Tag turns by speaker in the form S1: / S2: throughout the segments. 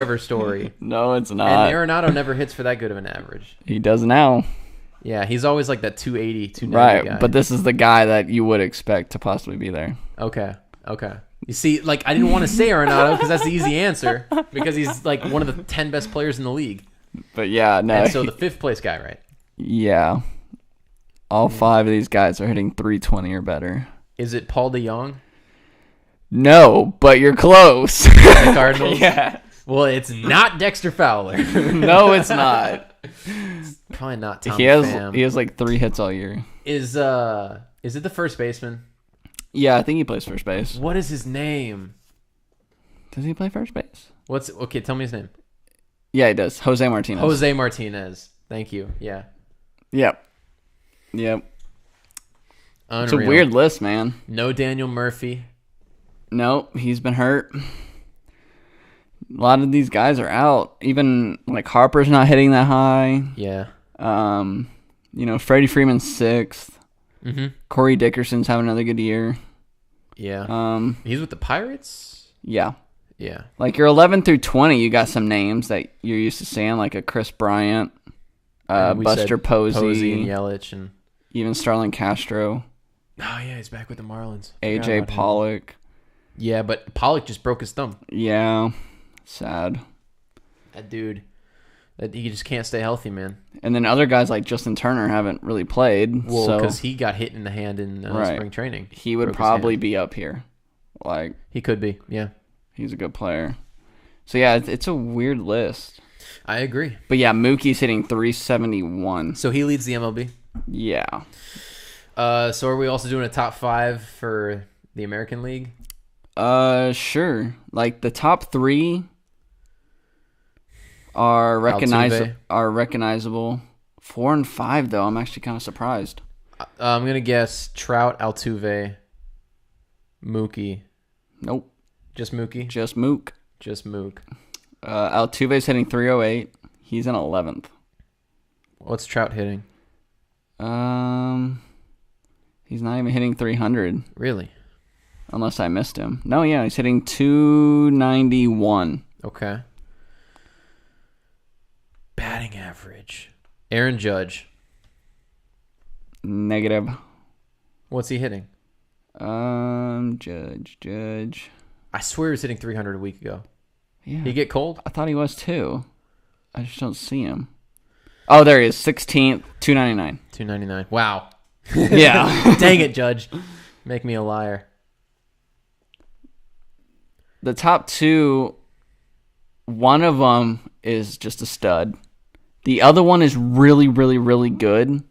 S1: Trevor Story.
S2: No, it's
S1: And
S2: not.
S1: Arenado never hits for that good of an average.
S2: He does now.
S1: Yeah, he's always like that 280, 290 guy.
S2: Right, but this is the guy that you would expect to possibly be there.
S1: Okay. You see, like, I didn't want to say Arenado because that's the easy answer because he's like one of the 10 best players in the league.
S2: But yeah, no.
S1: And so the 5th place guy, right?
S2: Yeah. All 5 of these guys are hitting 320 or better.
S1: Is it Paul DeJong?
S2: No, but you're close.
S1: The Cardinals?
S2: Yeah.
S1: Well, it's not Dexter Fowler.
S2: No, it's not.
S1: Probably not Tom
S2: He
S1: Pham.
S2: has like 3 hits all year.
S1: Is it the first baseman?
S2: Yeah, I think he plays first base.
S1: What is his name?
S2: Does he play first base?
S1: Okay, tell me his name.
S2: Yeah, he does. Jose Martinez.
S1: Jose Martinez. Thank you. Yeah.
S2: Yep.
S1: Unreal.
S2: It's a weird list, man.
S1: No Daniel Murphy.
S2: Nope, he's been hurt. A lot of these guys are out. Even like Harper's not hitting that high.
S1: Yeah.
S2: Freddie Freeman's 6th.
S1: Mm-hmm.
S2: Corey Dickerson's having another good year.
S1: Yeah. He's with the Pirates?
S2: Yeah.
S1: Yeah.
S2: Like your 11 through 20, you got some names that you're used to seeing, like a Chris Bryant, Buster Posey
S1: and Yelich, and
S2: even Starlin Castro.
S1: Oh yeah, he's back with the Marlins.
S2: AJ Pollock.
S1: Yeah, but Pollock just broke his thumb.
S2: Yeah. Sad.
S1: That dude. He just can't stay healthy, man.
S2: And then other guys like Justin Turner haven't really played.
S1: Well, because he got hit in the hand in spring training.
S2: He would probably be up here. Like
S1: he could be, yeah.
S2: He's a good player. So yeah, it's a weird list.
S1: I agree.
S2: But yeah, Mookie's hitting 371.
S1: So he leads the MLB?
S2: Yeah.
S1: So are we also doing a top 5 for the American League?
S2: Sure. Like the top 3 are recognizable. 4 and 5 though, I'm actually kind of surprised.
S1: I'm gonna guess Trout, Altuve, Mookie.
S2: Nope.
S1: Just Mookie?
S2: Just Mook.
S1: Just Mook.
S2: Altuve's hitting 308. He's in 11th.
S1: What's Trout hitting?
S2: He's not even hitting 300.
S1: Really?
S2: Unless I missed him. No, yeah, he's hitting 291.
S1: Okay. Batting average. Aaron Judge.
S2: Negative.
S1: What's he hitting?
S2: Judge.
S1: I swear he was hitting 300 a week ago.
S2: Yeah.
S1: He get cold?
S2: I thought he was too. I just don't see him. Oh, there he is. 16th, 299.
S1: 299. Wow.
S2: Yeah.
S1: Dang it, Judge. Make me a liar.
S2: The top 2, one of them is just a stud. The other one is really, really, really good.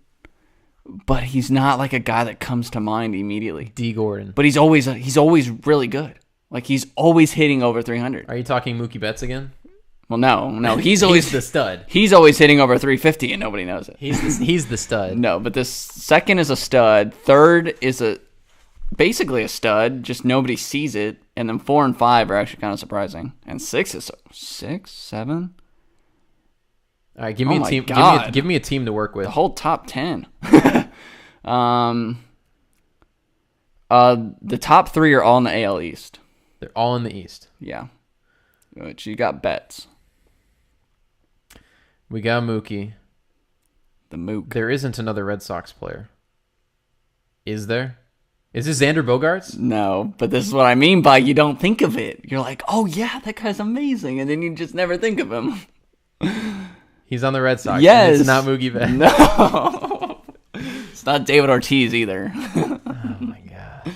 S2: But he's not like a guy that comes to mind immediately.
S1: D. Gordon.
S2: But he's always really good. Like he's always hitting over 300.
S1: Are you talking Mookie Betts again?
S2: Well, no. He's always
S1: the stud.
S2: He's always hitting over 350 and nobody knows it.
S1: He's the stud.
S2: No, but this second is a stud. Third is basically a stud. Just nobody sees it. And then 4 and 5 are actually kind of surprising. And 6 is 7.
S1: All right, give me a team.
S2: God.
S1: Give me a team to work with.
S2: The whole top 10. The top 3 are all in the AL East.
S1: They're all in the East.
S2: Yeah. Which you got Betts.
S1: We got Mookie.
S2: The Mook.
S1: There isn't another Red Sox player. Is there? Is this Xander Bogaerts?
S2: No, but this is what I mean by you don't think of it. You're like, oh yeah, that guy's amazing, and then you just never think of him.
S1: He's on the Red Sox.
S2: Yes.
S1: It's not Mookie Betts.
S2: No. It's not David Ortiz either.
S1: Oh my god.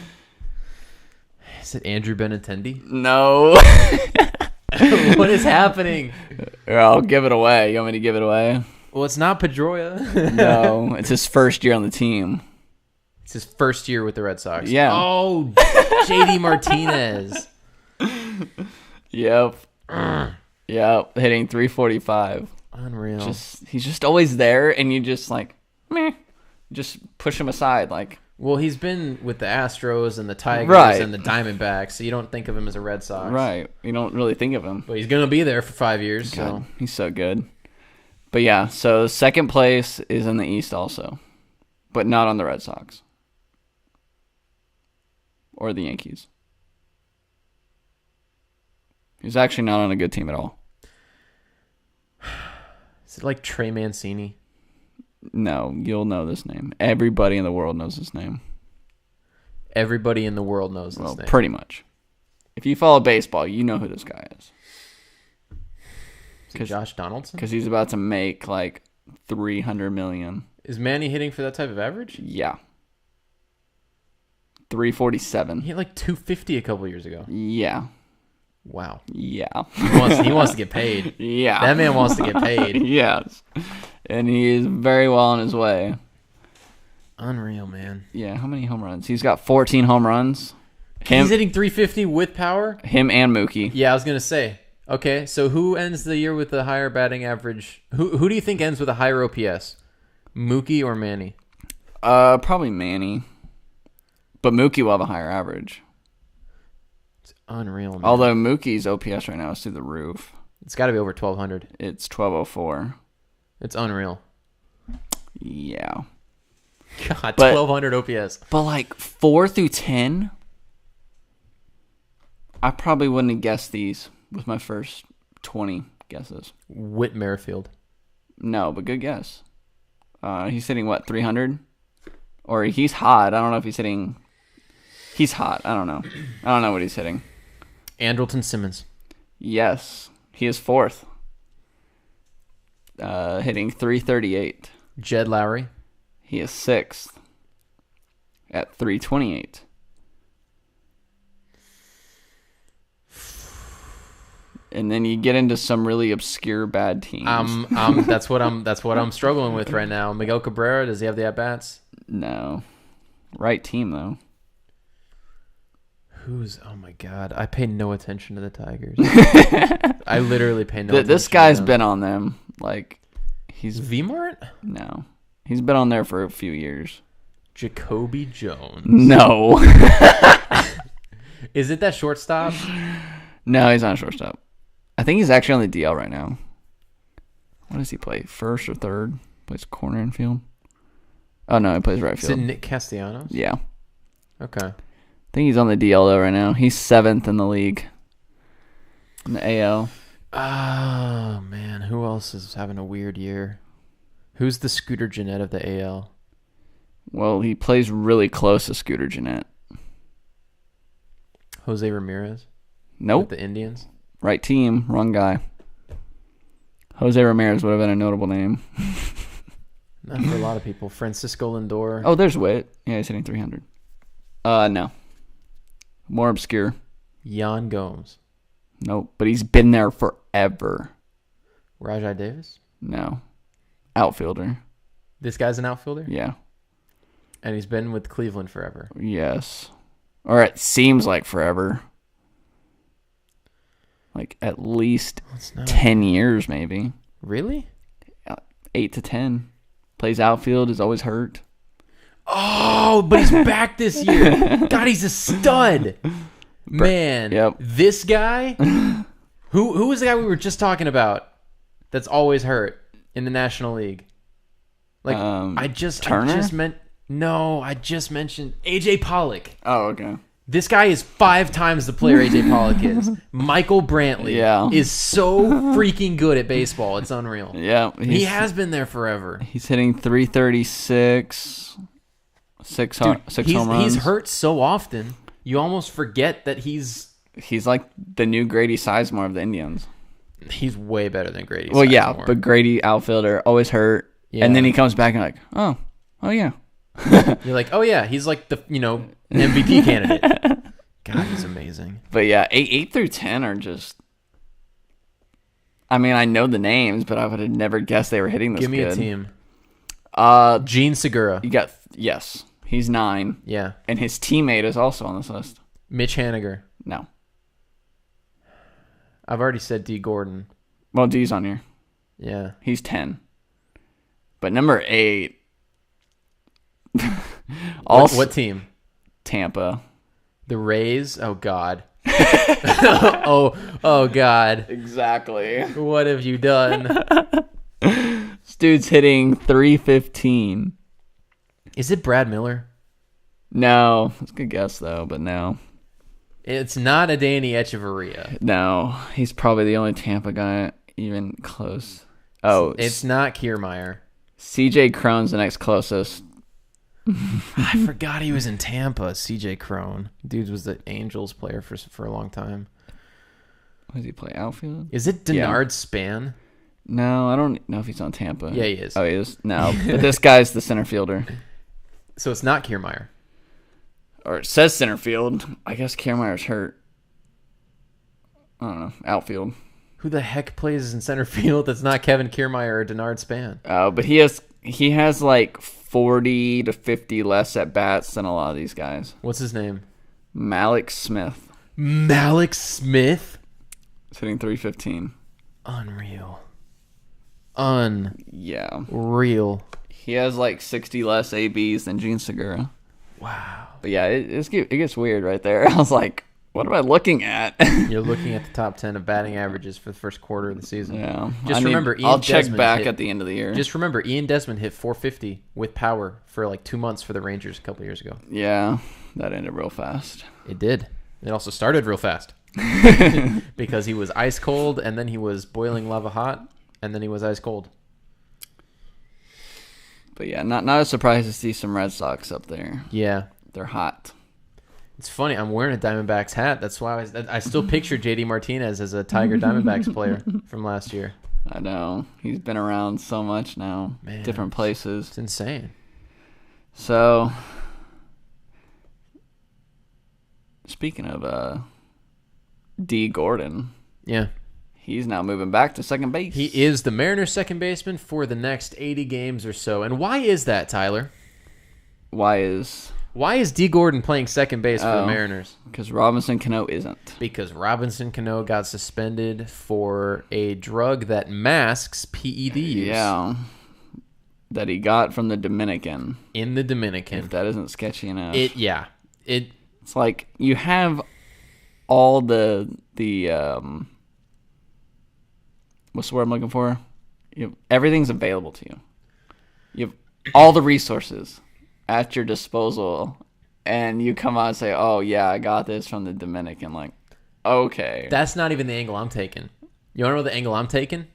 S1: Is it Andrew Benintendi?
S2: No.
S1: What is happening?
S2: Here, I'll give it away. You want me to give it away?
S1: Well, it's not Pedroia.
S2: No, it's his first year on the team.
S1: It's his first year with the Red Sox.
S2: Yeah.
S1: Oh, JD Martinez.
S2: Yep. Yep. Hitting 345.
S1: Unreal.
S2: He's just always there, and you just like, meh. Just push him aside, like.
S1: Well, he's been with the Astros and the Tigers and the Diamondbacks, so you don't think of him as a Red Sox.
S2: Right. You don't really think of him.
S1: But he's going to be there for 5 years.
S2: God,
S1: so
S2: he's so good. But yeah, so second place is in the East also, but not on the Red Sox or the Yankees. He's actually not on a good team at all.
S1: Is it like Trey Mancini?
S2: No, you'll know this name. Everybody in the world knows this name.
S1: Everybody in the world knows this name.
S2: Pretty much. If you follow baseball, you know who this guy is.
S1: Is it Josh Donaldson?
S2: Because he's about to make like $300 million.
S1: Is Manny hitting for that type of average?
S2: Yeah. 347.
S1: He hit like 250 a couple years ago.
S2: Yeah.
S1: Wow.
S2: Yeah.
S1: He wants to get paid.
S2: Yeah.
S1: That man wants to get paid.
S2: Yes. And he is very well on his way.
S1: Unreal, man.
S2: Yeah, how many home runs? He's got 14 home runs.
S1: He's hitting 350 with power?
S2: Him and Mookie.
S1: Yeah, I was going to say. Okay, so who ends the year with a higher batting average? Who do you think ends with a higher OPS? Mookie or Manny?
S2: Probably Manny. But Mookie will have a higher average.
S1: It's unreal, man.
S2: Although Mookie's OPS right now is through the roof.
S1: It's got to be over 1,200.
S2: It's 1204.
S1: It's unreal.
S2: Yeah.
S1: God, 1,200 OPS.
S2: But like 4 through 10, I probably wouldn't have guessed these with my first 20 guesses.
S1: Whit Merrifield.
S2: No, but good guess. He's hitting, what, 300? Or he's hot. I don't know if he's hitting... He's hot. I don't know. I don't know what he's hitting.
S1: Andrelton Simmons.
S2: Yes. He is fourth. Hitting 338.
S1: Jed Lowry.
S2: He is sixth at 328. And then you get into some really obscure bad teams.
S1: That's what I'm struggling with right now. Miguel Cabrera, does he have the at bats?
S2: No. Right team though.
S1: Oh my God, I pay no attention to the Tigers. I literally pay no attention.
S2: This guy's been on them. Like he's
S1: V-Mart?
S2: No. He's been on there for a few years.
S1: Jacoby Jones.
S2: No.
S1: Is it that shortstop?
S2: No, he's not a shortstop. I think he's actually on the DL right now. What does he play? First or third? Plays corner infield? Oh, no, he plays right field.
S1: Is it Nick Castellanos?
S2: Yeah.
S1: Okay.
S2: I think he's on the DL, though, right now. He's seventh in the league. In the AL.
S1: Oh, man. Who else is having a weird year? Who's the Scooter Gennett of the AL?
S2: Well, he plays really close to Scooter Gennett.
S1: Jose Ramirez?
S2: Nope.
S1: With the Indians?
S2: Right team, wrong guy. Jose Ramirez would have been a notable name.
S1: Not for a lot of people. Francisco Lindor.
S2: Oh, there's Witt. Yeah, he's hitting 300. No. More obscure.
S1: Yan Gomes.
S2: Nope, but he's been there forever.
S1: Rajai Davis?
S2: No. Outfielder.
S1: This guy's an outfielder?
S2: Yeah.
S1: And he's been with Cleveland forever.
S2: Yes. Or it seems like forever. Like at least 10 years, maybe.
S1: Really?
S2: 8 to 10. Plays outfield, is always hurt.
S1: Oh, but he's back this year. God, he's a stud. Man,
S2: Yep.
S1: This guy, who was the guy we were just talking about that's always hurt in the National League? Like,
S2: Turner?
S1: I just mentioned AJ Pollock.
S2: Oh, okay.
S1: This guy is 5 times the player AJ Pollock is. Michael Brantley is so freaking good at baseball. It's unreal.
S2: Yeah.
S1: He has been there forever.
S2: He's hitting 336, six home runs.
S1: He's hurt so often, you almost forget that he's
S2: like the new Grady Sizemore of the Indians.
S1: He's way better than Grady
S2: Well,
S1: Sizemore.
S2: yeah, but Grady, outfielder, always hurt. Yeah. And then he comes back and like, oh yeah.
S1: You're like, oh yeah, he's like the MVP candidate. God, he's amazing.
S2: But yeah, 8 through 10 are just. I mean, I know the names, but I would have never guessed they were hitting this.
S1: Give me
S2: good.
S1: a team.
S2: Gene
S1: Segura.
S2: You got yes, he's 9.
S1: Yeah,
S2: and his teammate is also on this list.
S1: Mitch Haniger.
S2: No,
S1: I've already said D. Gordon.
S2: Well, D's on here.
S1: Yeah,
S2: he's 10. But number 8.
S1: What team?
S2: Tampa.
S1: The Rays? Oh, God. oh, God.
S2: Exactly.
S1: What have you done?
S2: This dude's hitting 315.
S1: Is it Brad Miller?
S2: No. That's a good guess, though, but no.
S1: It's not a Danny Echeverria.
S2: No. He's probably the only Tampa guy even close. Oh,
S1: It's not Kiermaier.
S2: CJ Cron's the next closest.
S1: I forgot he was in Tampa. CJ Crone. Dude was the Angels player for a long time.
S2: Does he play outfield?
S1: Is it Denard Span?
S2: No, I don't know if he's on Tampa.
S1: Yeah, he is.
S2: Oh, he is? No, but this guy's the center fielder.
S1: So it's not Kiermaier.
S2: Or it says center field. I guess Kiermaier's hurt. I don't know. Outfield.
S1: Who the heck plays in center field that's not Kevin Kiermaier or Denard Span?
S2: Oh, but he has like 40 to 50 less at bats than a lot of these guys.
S1: What's his name?
S2: Malik Smith.
S1: Malik Smith?
S2: He's hitting 315.
S1: Unreal.
S2: Yeah.
S1: Real.
S2: He has like 60 less ABs than Gene Segura.
S1: Wow.
S2: But yeah, it gets weird right there. I was like, what am I looking at?
S1: You're looking at the top 10 of batting averages for the first quarter of the season.
S2: Yeah.
S1: Remember,
S2: I'll check back at the end of the year.
S1: Just remember, Ian Desmond hit 450 with power for like 2 months for the Rangers a couple years ago.
S2: Yeah, that ended real fast.
S1: It did. It also started real fast. Because he was ice cold, and then he was boiling lava hot, and then he was ice cold.
S2: But yeah, not a surprise to see some Red Sox up there.
S1: Yeah.
S2: They're hot.
S1: It's funny. I'm wearing a Diamondbacks hat. That's why I still picture JD Martinez as a Tiger Diamondbacks player from last year.
S2: I know. He's been around so much now.
S1: Man,
S2: different places.
S1: It's insane.
S2: So, speaking of D. Gordon.
S1: Yeah.
S2: He's now moving back to second base.
S1: He is the Mariners' second baseman for the next 80 games or so. And why is that, Tyler?
S2: Why is
S1: D. Gordon playing second base for the Mariners?
S2: Because Robinson Cano isn't.
S1: Because Robinson Cano got suspended for a drug that masks PED use.
S2: Yeah. That he got from the Dominican.
S1: In the Dominican.
S2: If that isn't sketchy enough.
S1: It's
S2: like you have all the what's the word I'm looking for? Everything's available to you. You have all the resources at your disposal, and you come out and say, "Oh yeah, I got this from the Dominican." Like, okay,
S1: that's not even the angle I'm taking. You want to know the angle I'm taking?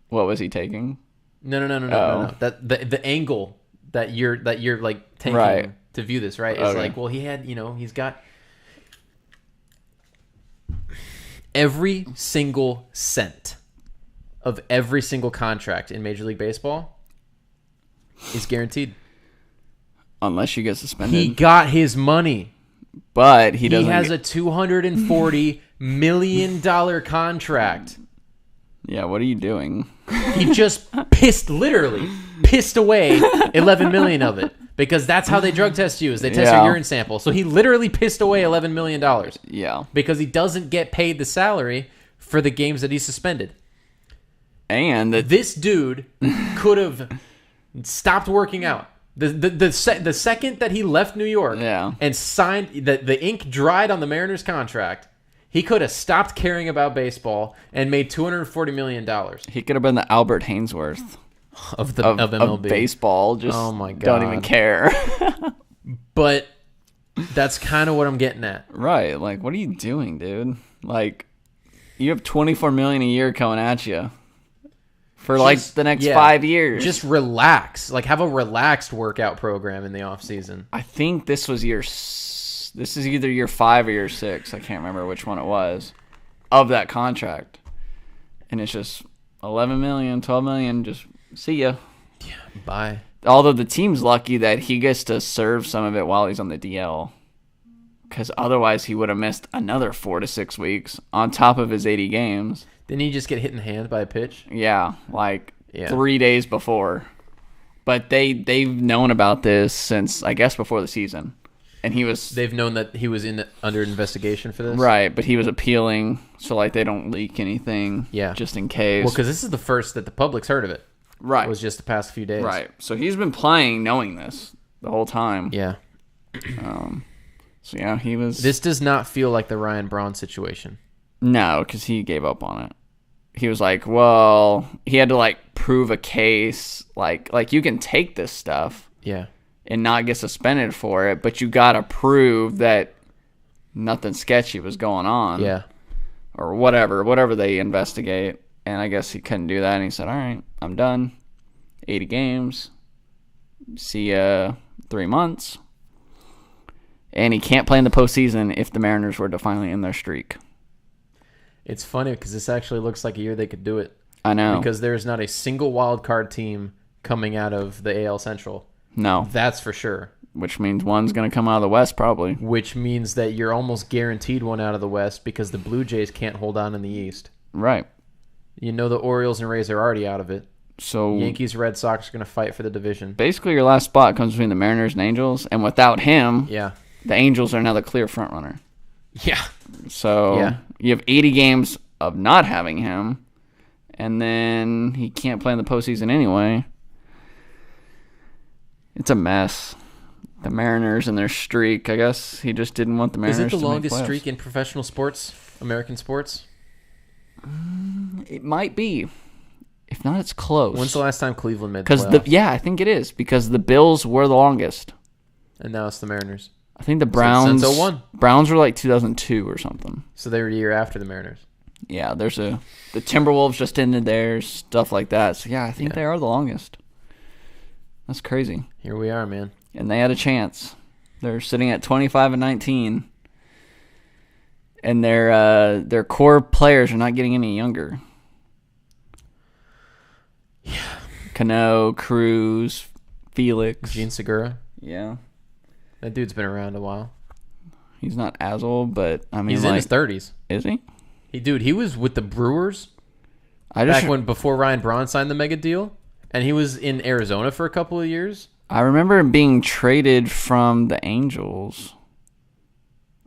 S2: What was he taking?
S1: No. That the angle that you're like taking
S2: right.
S1: to view this, right? Is like, well, he's got every single cent of every single contract in Major League Baseball is guaranteed.
S2: Unless you get suspended.
S1: He got his money.
S2: But he doesn't.
S1: He has a $240 million contract.
S2: Yeah, what are you doing?
S1: He just literally pissed away $11 million of it. Because that's how they drug test you, is they test your urine sample. So he literally pissed away $11 million.
S2: Yeah.
S1: Because he doesn't get paid the salary for the games that he's suspended.
S2: And
S1: this dude could have stopped working out. The second that he left New York and signed, the ink dried on the Mariners contract, he could have stopped caring about baseball and made $240 million.
S2: He could have been the Albert Hainsworth
S1: of MLB.
S2: Of baseball. Just
S1: oh my God.
S2: Don't even care.
S1: But that's kind of what I'm getting at.
S2: Right. Like, what are you doing, dude? Like, you have $24 million a year coming at you for the next 5 years.
S1: Just relax. Like, have a relaxed workout program in the off season.
S2: I think this is either year 5 or year 6. I can't remember which one it was of that contract. And it's just 11 million, 12 million, just see ya.
S1: Yeah, bye.
S2: Although the team's lucky that he gets to serve some of it while he's on the DL. Because otherwise he would have missed another 4 to 6 weeks on top of his 80 games.
S1: Didn't he just get hit in the hand by a pitch?
S2: Yeah, 3 days before. But they've known about this since, I guess, before the season. And
S1: they've known that he was under investigation for this?
S2: Right, but he was appealing, so they don't leak anything.
S1: Yeah.
S2: Just in case.
S1: Well, because this is the first that the public's heard of it.
S2: Right.
S1: It was just the past few days.
S2: Right. So he's been playing knowing this the whole time.
S1: Yeah.
S2: So yeah, he was.
S1: This does not feel like the Ryan Braun situation.
S2: No, because he gave up on it. He was like, well, he had to prove a case. Like you can take this stuff.
S1: Yeah.
S2: And not get suspended for it, but you gotta prove that nothing sketchy was going on.
S1: Yeah.
S2: Or whatever they investigate. And I guess he couldn't do that, and he said, all right, I'm done. 80 games. See ya 3 months. And he can't play in the postseason if the Mariners were to finally end their streak.
S1: It's funny because this actually looks like a year they could do it.
S2: I know.
S1: Because there's not a single wild card team coming out of the AL Central.
S2: No.
S1: That's for sure.
S2: Which means one's going to come out of the West probably.
S1: Which means that you're almost guaranteed one out of the West because the Blue Jays can't hold on in the East.
S2: Right.
S1: You know the Orioles and Rays are already out of it.
S2: So
S1: Yankees, Red Sox are going to fight for the division.
S2: Basically, your last spot comes between the Mariners and Angels, and without him,
S1: yeah,
S2: the Angels are now the clear front runner.
S1: Yeah.
S2: So you have 80 games of not having him, and then he can't play in the postseason anyway. It's a mess. The Mariners and their streak. I guess he just didn't want the Mariners to make playoffs.
S1: Is it the longest streak in professional sports, American sports?
S2: It might be. If not, it's close.
S1: When's the last time Cleveland made the playoffs?
S2: Yeah, I think it is because the Bills were the longest.
S1: And now it's the Mariners.
S2: I think the Browns.
S1: Since 01.
S2: Browns were like 2002 or something.
S1: So they were a year after the Mariners.
S2: Yeah, the Timberwolves just ended theirs, stuff like that. So yeah, I think they are the longest. That's crazy.
S1: Here we are, man.
S2: And they had a chance. They're sitting at 25-19. And their core players are not getting any younger.
S1: Yeah.
S2: Cano, Cruz, Felix.
S1: Gene Segura.
S2: Yeah.
S1: That dude's been around a while.
S2: He's not as old, but I mean,
S1: he's in his 30s.
S2: Is he?
S1: He was with the Brewers before Ryan Braun signed the mega deal, and he was in Arizona for a couple of years.
S2: I remember him being traded from the Angels.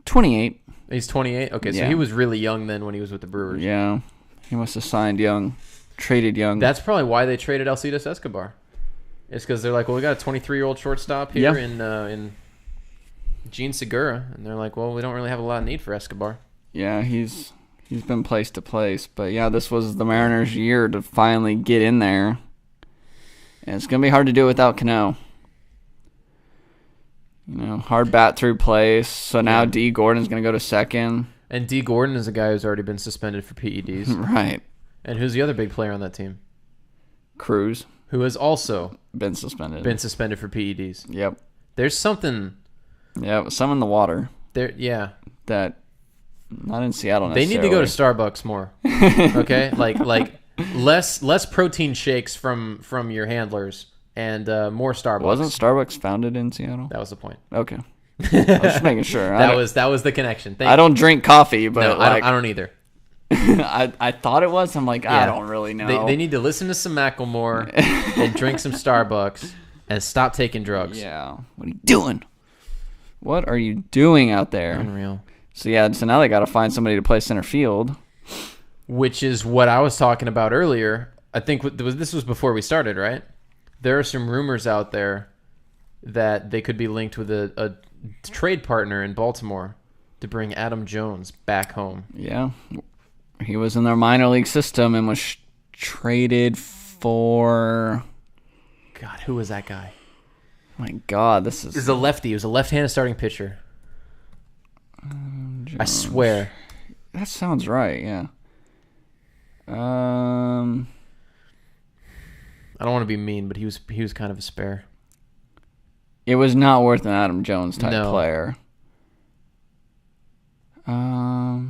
S2: 28.
S1: He's 28? Okay, so he was really young then when he was with the Brewers.
S2: Yeah. He must have signed young, traded young.
S1: That's probably why they traded Alcides Escobar. It's because they're like, well, we got a 23-year-old shortstop here in Gene Segura, and they're like, well, we don't really have a lot of need for Escobar.
S2: Yeah, he's been place to place, but yeah, this was the Mariners' year to finally get in there, and it's gonna be hard to do it without Cano. Hard bat through place. So now D. Gordon's gonna go to second,
S1: and D. Gordon is a guy who's already been suspended for PEDs,
S2: right?
S1: And who's the other big player on that team?
S2: Cruz,
S1: who has also
S2: been suspended
S1: for PEDs.
S2: Yep.
S1: There's something.
S2: Yeah, some in the water.
S1: There, yeah.
S2: That not in Seattle
S1: necessarily. They need to go to Starbucks more. Okay, like less protein shakes from your handlers and more Starbucks.
S2: Wasn't Starbucks founded in Seattle?
S1: That was the point.
S2: Okay, I was just making sure.
S1: that was the connection.
S2: I don't drink coffee, but
S1: no, I don't either.
S2: I thought it was. I'm like, I don't really know.
S1: They need to listen to some Macklemore and drink some Starbucks and stop taking drugs.
S2: Yeah. What are you doing? What are you doing out there?
S1: Unreal.
S2: So now they got to find somebody to play center field.
S1: Which is what I was talking about earlier. I think this was before we started, right? There are some rumors out there that they could be linked with a trade partner in Baltimore to bring Adam Jones back home.
S2: Yeah. He was in their minor league system and was traded for...
S1: God, who was that guy?
S2: My God, this is
S1: a lefty. He was a left-handed starting pitcher. I swear.
S2: That sounds right, yeah. I don't
S1: want to be mean, but he was kind of a spare.
S2: It was not worth an Adam Jones type player. Wow,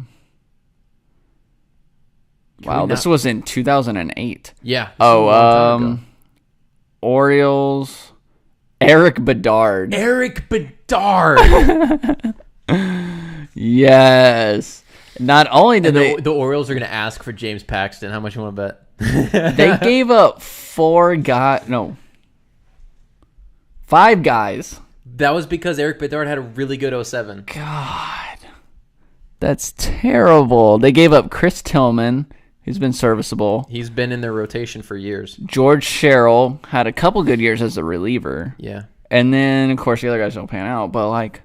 S2: this was in 2008.
S1: Yeah.
S2: Orioles. Eric Bedard. Yes. Not only did
S1: the Orioles are going to ask for James Paxton. How much you want to bet?
S2: They gave up 5 guys.
S1: That was because Eric Bedard had a really good 07.
S2: God. That's terrible. They gave up Chris Tillman, who's been serviceable.
S1: He's been in their rotation for years.
S2: George Sherrill had a couple good years as a reliever.
S1: Yeah.
S2: And then, of course, the other guys don't pan out. But,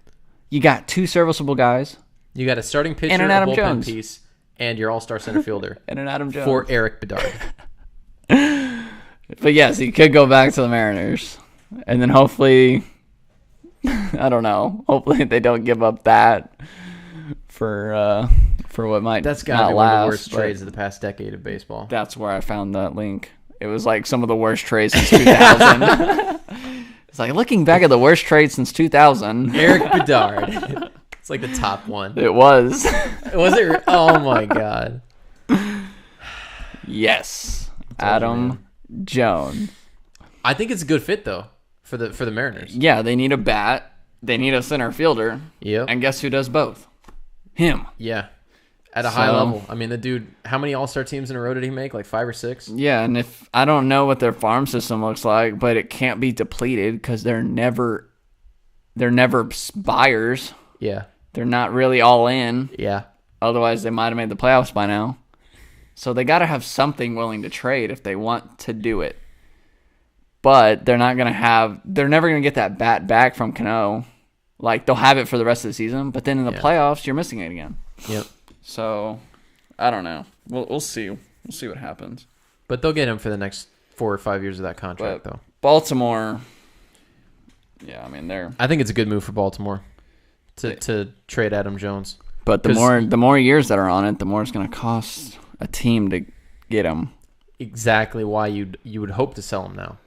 S2: you got 2 serviceable guys.
S1: You got a starting pitcher,
S2: and an Adam Jones
S1: piece, and your all-star center fielder.
S2: And an Adam Jones.
S1: For Eric Bedard.
S2: But, yes, he could go back to the Mariners. And then hopefully, I don't know, hopefully they don't give up that for for what might
S1: That's got to be one of the worst trades of the past decade of baseball.
S2: That's where I found that link. It was like some of the worst trades since 2000. It's like looking back at the worst trade since 2000.
S1: Eric Bedard. It's like the top one.
S2: It was.
S1: Was it? Oh my God.
S2: Yes. Adam Jones.
S1: I think it's a good fit though for the Mariners.
S2: Yeah, they need a bat. They need a center fielder.
S1: Yep.
S2: And guess who does both? Him.
S1: Yeah. At a high level. I mean, the dude, how many All-Star teams in a row did he make? Like 5 or 6?
S2: Yeah, and if I don't know what their farm system looks like, but it can't be depleted because they're never buyers.
S1: Yeah.
S2: They're not really all in.
S1: Yeah.
S2: Otherwise, they might have made the playoffs by now. So they got to have something willing to trade if they want to do it. But they're never going to get that bat back from Cano. Like, they'll have it for the rest of the season, but then in the playoffs, you're missing it again.
S1: Yep.
S2: So, I don't know. We'll see. We'll see what happens.
S1: But they'll get him for the next 4 or 5 years of that contract, though.
S2: Baltimore, yeah, I mean,
S1: I think it's a good move for Baltimore to trade Adam Jones.
S2: But the more years that are on it, the more it's going to cost a team to get him.
S1: Exactly why you would hope to sell him now.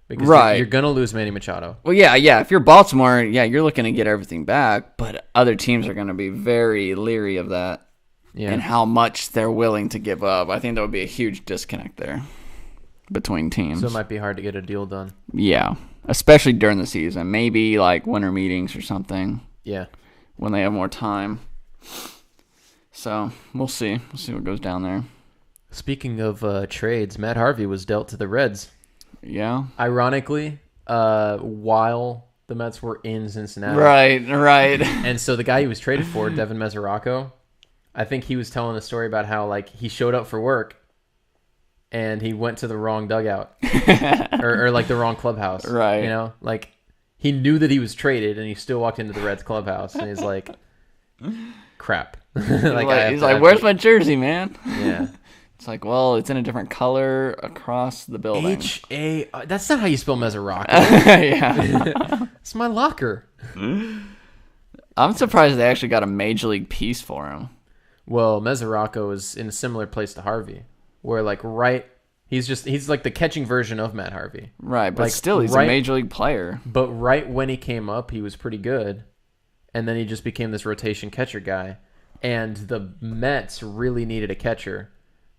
S1: Because you're going to lose Manny Machado.
S2: Well, yeah. If you're Baltimore, you're looking to get everything back, but other teams are going to be very leery of that and how much they're willing to give up. I think there would be a huge disconnect there between teams.
S1: So it might be hard to get a deal done.
S2: Yeah, especially during the season. Maybe like winter meetings or something.
S1: Yeah.
S2: When they have more time. So we'll see. We'll see what goes down there.
S1: Speaking of trades, Matt Harvey was dealt to the Reds.
S2: Yeah.
S1: Ironically, while the Mets were in Cincinnati.
S2: Right.
S1: And so the guy he was traded for, Devin Mesoraco, I think he was telling a story about how like he showed up for work and he went to the wrong dugout or like the wrong clubhouse.
S2: Right.
S1: You know, like he knew that he was traded and he still walked into the Reds clubhouse and he's like, crap.
S2: He's like, where's my jersey, man?
S1: Yeah.
S2: It's like, well, it's in a different color across the building.
S1: That's not how you spell Mesoraco.
S2: Yeah.
S1: It's my locker.
S2: I'm surprised they actually got a major league piece for him.
S1: Well, Mesoraco is in a similar place to Harvey, where like he's like the catching version of Matt Harvey.
S2: Right, but like, still he's a major league player.
S1: But right when he came up, he was pretty good. And then he just became this rotation catcher guy. And the Mets really needed a catcher.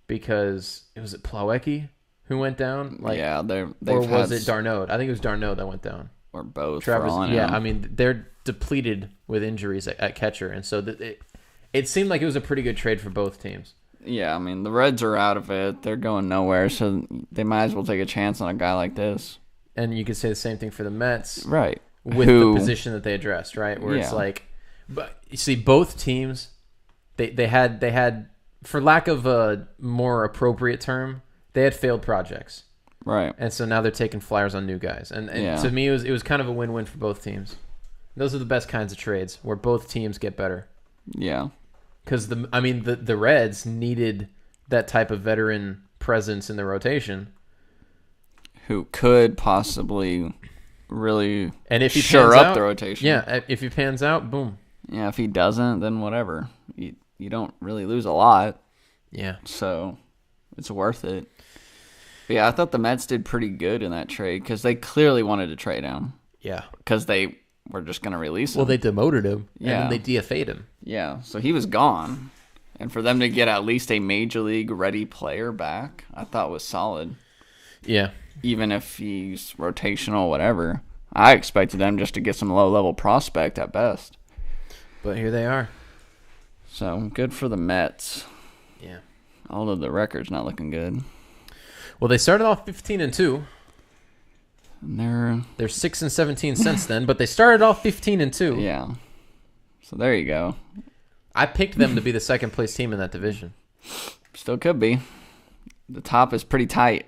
S1: Because was it Plawecki who went down? Like,
S2: yeah,
S1: or was it Darno? I think it was Darno that went down.
S2: Or both.
S1: I mean, they're depleted with injuries at catcher, and so it seemed like it was a pretty good trade for both teams.
S2: Yeah, I mean, the Reds are out of it; they're going nowhere, so they might as well take a chance on a guy like this.
S1: And you could say the same thing for the Mets,
S2: right?
S1: With the position that they addressed, right? Where it's like, but you see, both teams, they had. For lack of a more appropriate term, they had failed projects.
S2: Right.
S1: And so now they're taking flyers on new guys. And to me, it was kind of a win-win for both teams. Those are the best kinds of trades, where both teams get better.
S2: Yeah.
S1: Because, the Reds needed that type of veteran presence in the rotation.
S2: Who could possibly really
S1: and if he
S2: shore up the rotation.
S1: Yeah, if he pans out, boom.
S2: Yeah, if he doesn't, then whatever. You don't really lose a lot.
S1: Yeah.
S2: So it's worth it. But yeah, I thought the Mets did pretty good in that trade because they clearly wanted to trade him.
S1: Yeah.
S2: Because they were just going to release him.
S1: Well, they demoted him.
S2: Yeah.
S1: And then they DFA'd him.
S2: Yeah. So he was gone. And for them to get at least a major league ready player back, I thought was solid.
S1: Yeah.
S2: Even if he's rotational, whatever. I expected them just to get some low-level prospect at best.
S1: But here they are.
S2: So, good for the Mets.
S1: Yeah.
S2: Although the record's not looking good.
S1: Well, they started off 15-2.
S2: And
S1: they're 6-17 since then, but they started off 15-2.
S2: Yeah. So there you go.
S1: I picked them to be the second place team in that division.
S2: Still could be. The top is pretty tight.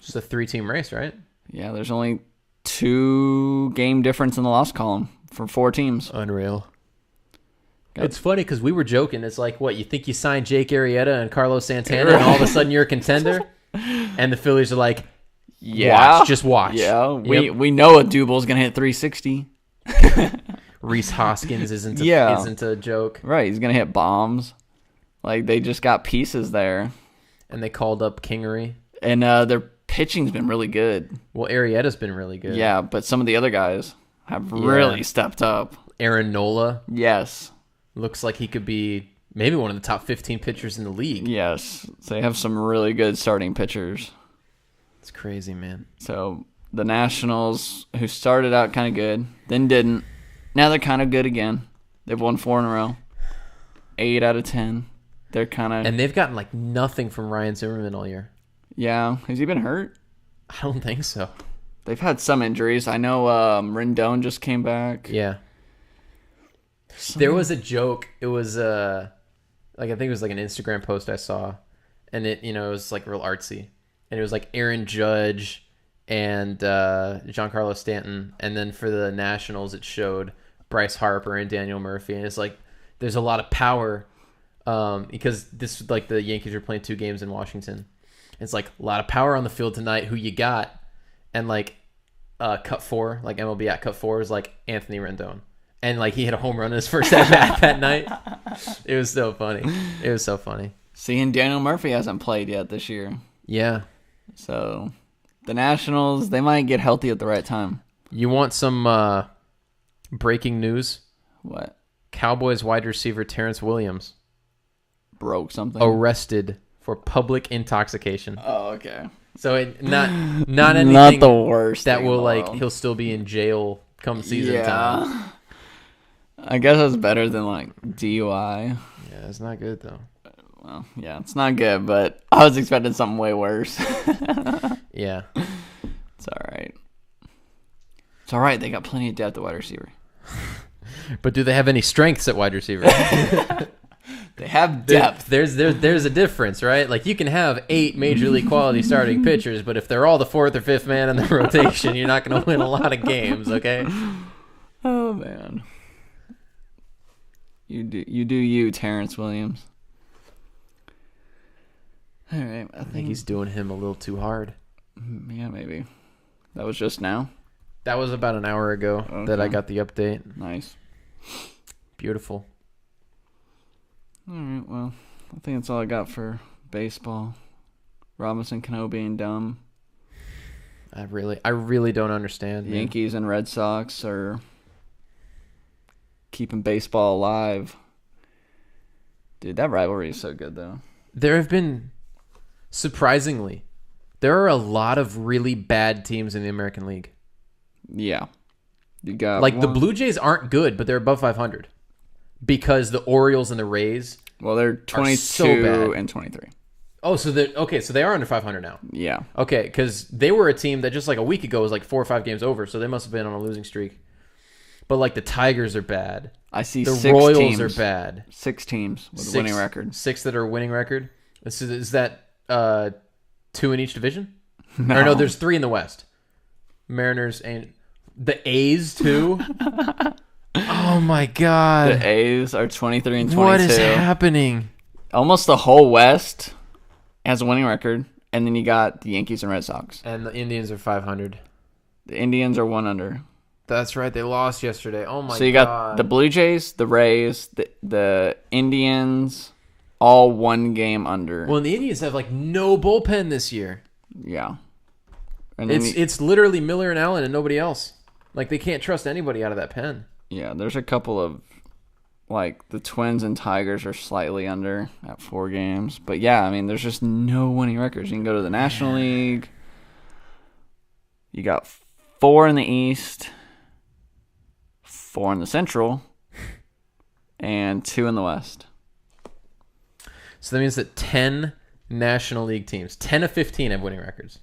S1: Just a 3-team race, right?
S2: Yeah, there's only 2 game difference in the loss column for 4 teams.
S1: Unreal. It's funny because we were joking. It's like, what, you think you signed Jake Arrieta and Carlos Santana and all of a sudden you're a contender? And the Phillies are like, just watch.
S2: Yeah, we know a Dubal's going to hit 360.
S1: Reese Hoskins isn't a joke.
S2: Right, he's going to hit bombs. Like, they just got pieces there.
S1: And they called up Kingery.
S2: And their pitching's been really good.
S1: Well, Arrieta's been really good.
S2: Yeah, but some of the other guys have really stepped up.
S1: Aaron Nola.
S2: Yes.
S1: Looks like he could be maybe one of the top 15 pitchers in the league.
S2: Yes. So they have some really good starting pitchers.
S1: It's crazy, man.
S2: So the Nationals, who started out kind of good, then didn't. Now they're kind of good again. They've won 4 in a row. 8 out of 10. They're kind of...
S1: And they've gotten like nothing from Ryan Zimmerman all year.
S2: Yeah. Has he been hurt?
S1: I don't think so.
S2: They've had some injuries. I know Rendon just came back.
S1: Yeah. There was a joke. It was I think it was like an Instagram post I saw, and it was like real artsy, and it was like Aaron Judge and Giancarlo Stanton, and then for the Nationals it showed Bryce Harper and Daniel Murphy, and it's like there's a lot of power because this like the Yankees are playing 2 games in Washington. It's like a lot of power on the field tonight. Who you got? And like cut 4, like MLB at cut 4 is like Anthony Rendon. And like he hit a home run in his first at bat that night. It was so funny. It was so funny.
S2: See, and Daniel Murphy hasn't played yet this year.
S1: Yeah.
S2: So the Nationals, they might get healthy at the right time.
S1: You want some breaking news?
S2: What?
S1: Cowboys wide receiver Terrence Williams
S2: broke something.
S1: Arrested for public intoxication.
S2: Oh, okay.
S1: So not anything.
S2: Not the worst.
S1: That will like he'll still be in jail come season time.
S2: I guess that's better than like DUI.
S1: Yeah, it's not good though.
S2: Well, yeah, it's not good, but I was expecting something way worse.
S1: Yeah.
S2: It's all right. It's all right. They got plenty of depth at wide receiver.
S1: But do they have any strengths at wide receiver?
S2: They have depth.
S1: There's a difference, right? Like you can have 8 major league quality starting pitchers, but if they're all the 4th or 5th man in the rotation, you're not going to win a lot of games, okay?
S2: Oh man. You do, Terrence Williams. All right,
S1: I think he's doing him a little too hard.
S2: Yeah, maybe. That was just now?
S1: That was about an hour ago that I got the update.
S2: Nice.
S1: Beautiful.
S2: All right, well, I think that's all I got for baseball. Robinson Cano being dumb.
S1: I really don't understand.
S2: Yankees and Red Sox are keeping baseball alive. Dude, that rivalry is so good, though.
S1: There have been, surprisingly, there are a lot of really bad teams in the American League.
S2: Yeah. You got
S1: the Blue Jays aren't good, but they're above 500 because the Orioles and the Rays
S2: they're 22
S1: so
S2: and 23.
S1: Oh, so they are under 500 now.
S2: Yeah.
S1: Okay, because they were a team that just like a week ago was like 4 or 5 games over, so they must have been on a losing streak. But like the Tigers are bad.
S2: I see
S1: the
S2: 6
S1: Royals
S2: teams.
S1: Are bad.
S2: 6 teams with a winning record.
S1: 6 that are winning record. Is that 2 in each division?
S2: No.
S1: Or no, there's 3 in the West. Mariners and the A's too. Oh my God!
S2: The A's are 23 and 22.
S1: What is happening?
S2: Almost the whole West has a winning record, and then you got the Yankees and Red Sox.
S1: And the Indians are 500.
S2: The Indians are 1 under.
S1: That's right. They lost yesterday. Oh my God!
S2: So you got the Blue Jays, the Rays, the Indians, all 1 game under.
S1: Well, the Indians have like no bullpen this year.
S2: Yeah.
S1: And it's literally Miller and Allen and nobody else. Like they can't trust anybody out of that pen.
S2: Yeah, there's a couple of like the Twins and Tigers are slightly under at 4 games. But yeah, I mean there's just no winning records. You can go to the National League. You got 4 in the East, 4 in the Central, and 2 in the West.
S1: So that means that 10 National League teams, 10 of 15 have winning records.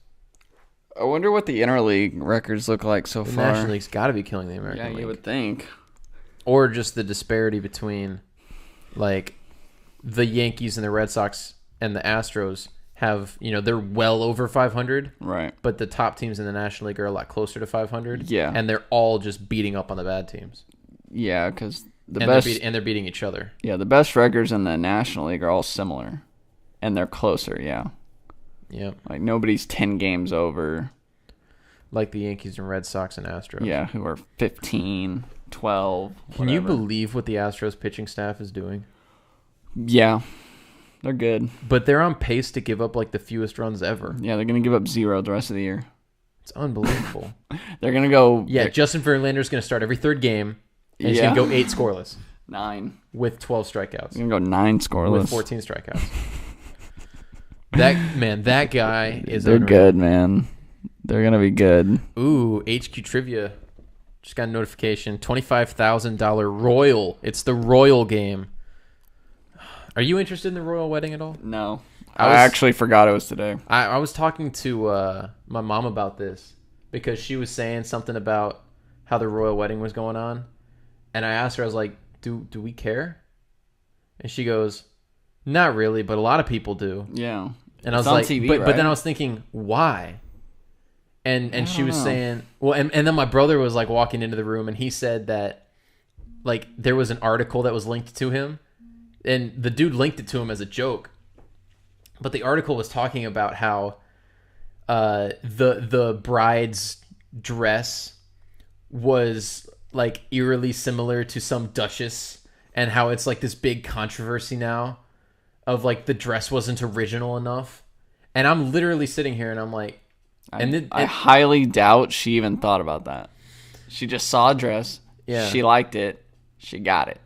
S2: I wonder what the interleague records look like so far.
S1: The National League's got to be killing the American League.
S2: Yeah, you would think.
S1: Or just the disparity between, like, the Yankees and the Red Sox and the Astros have, they're well over 500.
S2: Right.
S1: But the top teams in the National League are a lot closer to 500.
S2: Yeah.
S1: And they're all just beating up on the bad teams.
S2: Yeah, because
S1: they're beating each other.
S2: Yeah, the best records in the National League are all similar. And they're closer, yeah.
S1: Yep.
S2: Like, nobody's 10 games over.
S1: Like the Yankees and Red Sox and Astros.
S2: Yeah, who are 15, 12,
S1: Can you believe what the Astros pitching staff is doing?
S2: Yeah. They're good.
S1: But they're on pace to give up like the fewest runs ever.
S2: Yeah, they're going to give up 0 the rest of the year.
S1: It's unbelievable.
S2: They're going to go...
S1: Yeah, Justin Verlander's going to start every third game, and he's going to go 8 scoreless.
S2: 9.
S1: With 12 strikeouts.
S2: He's going to go 9 scoreless.
S1: With 14 strikeouts. That guy is
S2: They're good, man. They're going to be good.
S1: Ooh, HQ Trivia. Just got a notification. $25,000 Royal. It's the Royal game. Are you interested in the Royal Wedding at all?
S2: No. I actually forgot it was today.
S1: I was talking to my mom about this because she was saying something about how the Royal Wedding was going on. And I asked her, I was like, do we care? And she goes, not really, but a lot of people do.
S2: Yeah.
S1: And I was like, TV, but then I was thinking, why? And she was saying, well, and then my brother was like walking into the room and he said that like there was an article that was linked to him and the dude linked it to him as a joke. But the article was talking about how the bride's dress was like eerily similar to some duchess and how it's like this big controversy now of like the dress wasn't original enough. And I'm literally sitting here and I'm like,
S2: I highly doubt she even thought about that. She just saw a dress. Yeah. She liked it. She got it.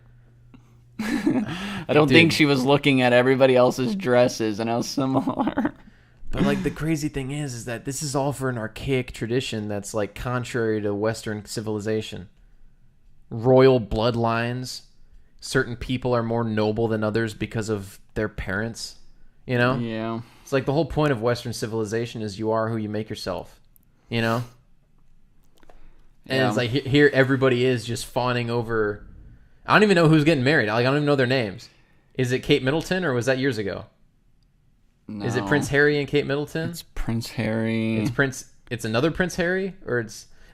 S2: I don't think she was looking at everybody else's dresses and how similar.
S1: But like the crazy thing is that this is all for an archaic tradition that's like contrary to Western civilization. Royal bloodlines. Certain people are more noble than others because of their parents. You know?
S2: Yeah.
S1: It's like the whole point of Western civilization is you are who you make yourself, you know? And it's like here everybody is just fawning over. I don't even know who's getting married. Like I don't even know their names. Is it Kate Middleton or was that years ago? No. Is it Prince Harry and Kate Middleton?
S2: It's Prince Harry.
S1: It's another Prince Harry or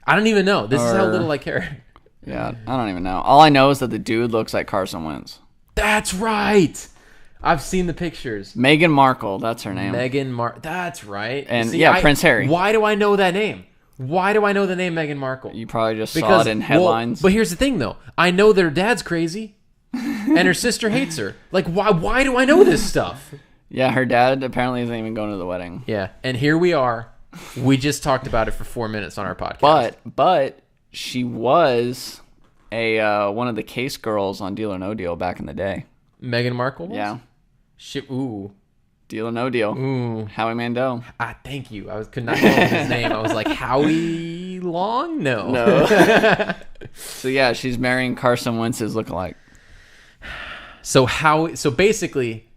S1: I don't even know. This is how little I care.
S2: Yeah, I don't even know. All I know is that the dude looks like Carson Wentz.
S1: That's right. I've seen the pictures.
S2: Meghan Markle, that's her name.
S1: That's right.
S2: And Prince Harry.
S1: Why do I know that name? Why do I know the name Meghan Markle?
S2: You probably just saw it in headlines.
S1: But here's the thing, though. I know that her dad's crazy, and her sister hates her. Like, why do I know this stuff?
S2: Yeah, her dad apparently isn't even going to the wedding.
S1: Yeah, and here we are. We just talked about it for 4 minutes on our podcast.
S2: But she was one of the case girls on Deal or No Deal back in the day.
S1: Meghan Markle was?
S2: Yeah.
S1: Ooh.
S2: Deal or No Deal.
S1: Ooh.
S2: Howie Mandel.
S1: Thank you. Could not know his name. I was like, Howie Long?
S2: No. So yeah, she's marrying Carson Wentz's lookalike.
S1: So basically,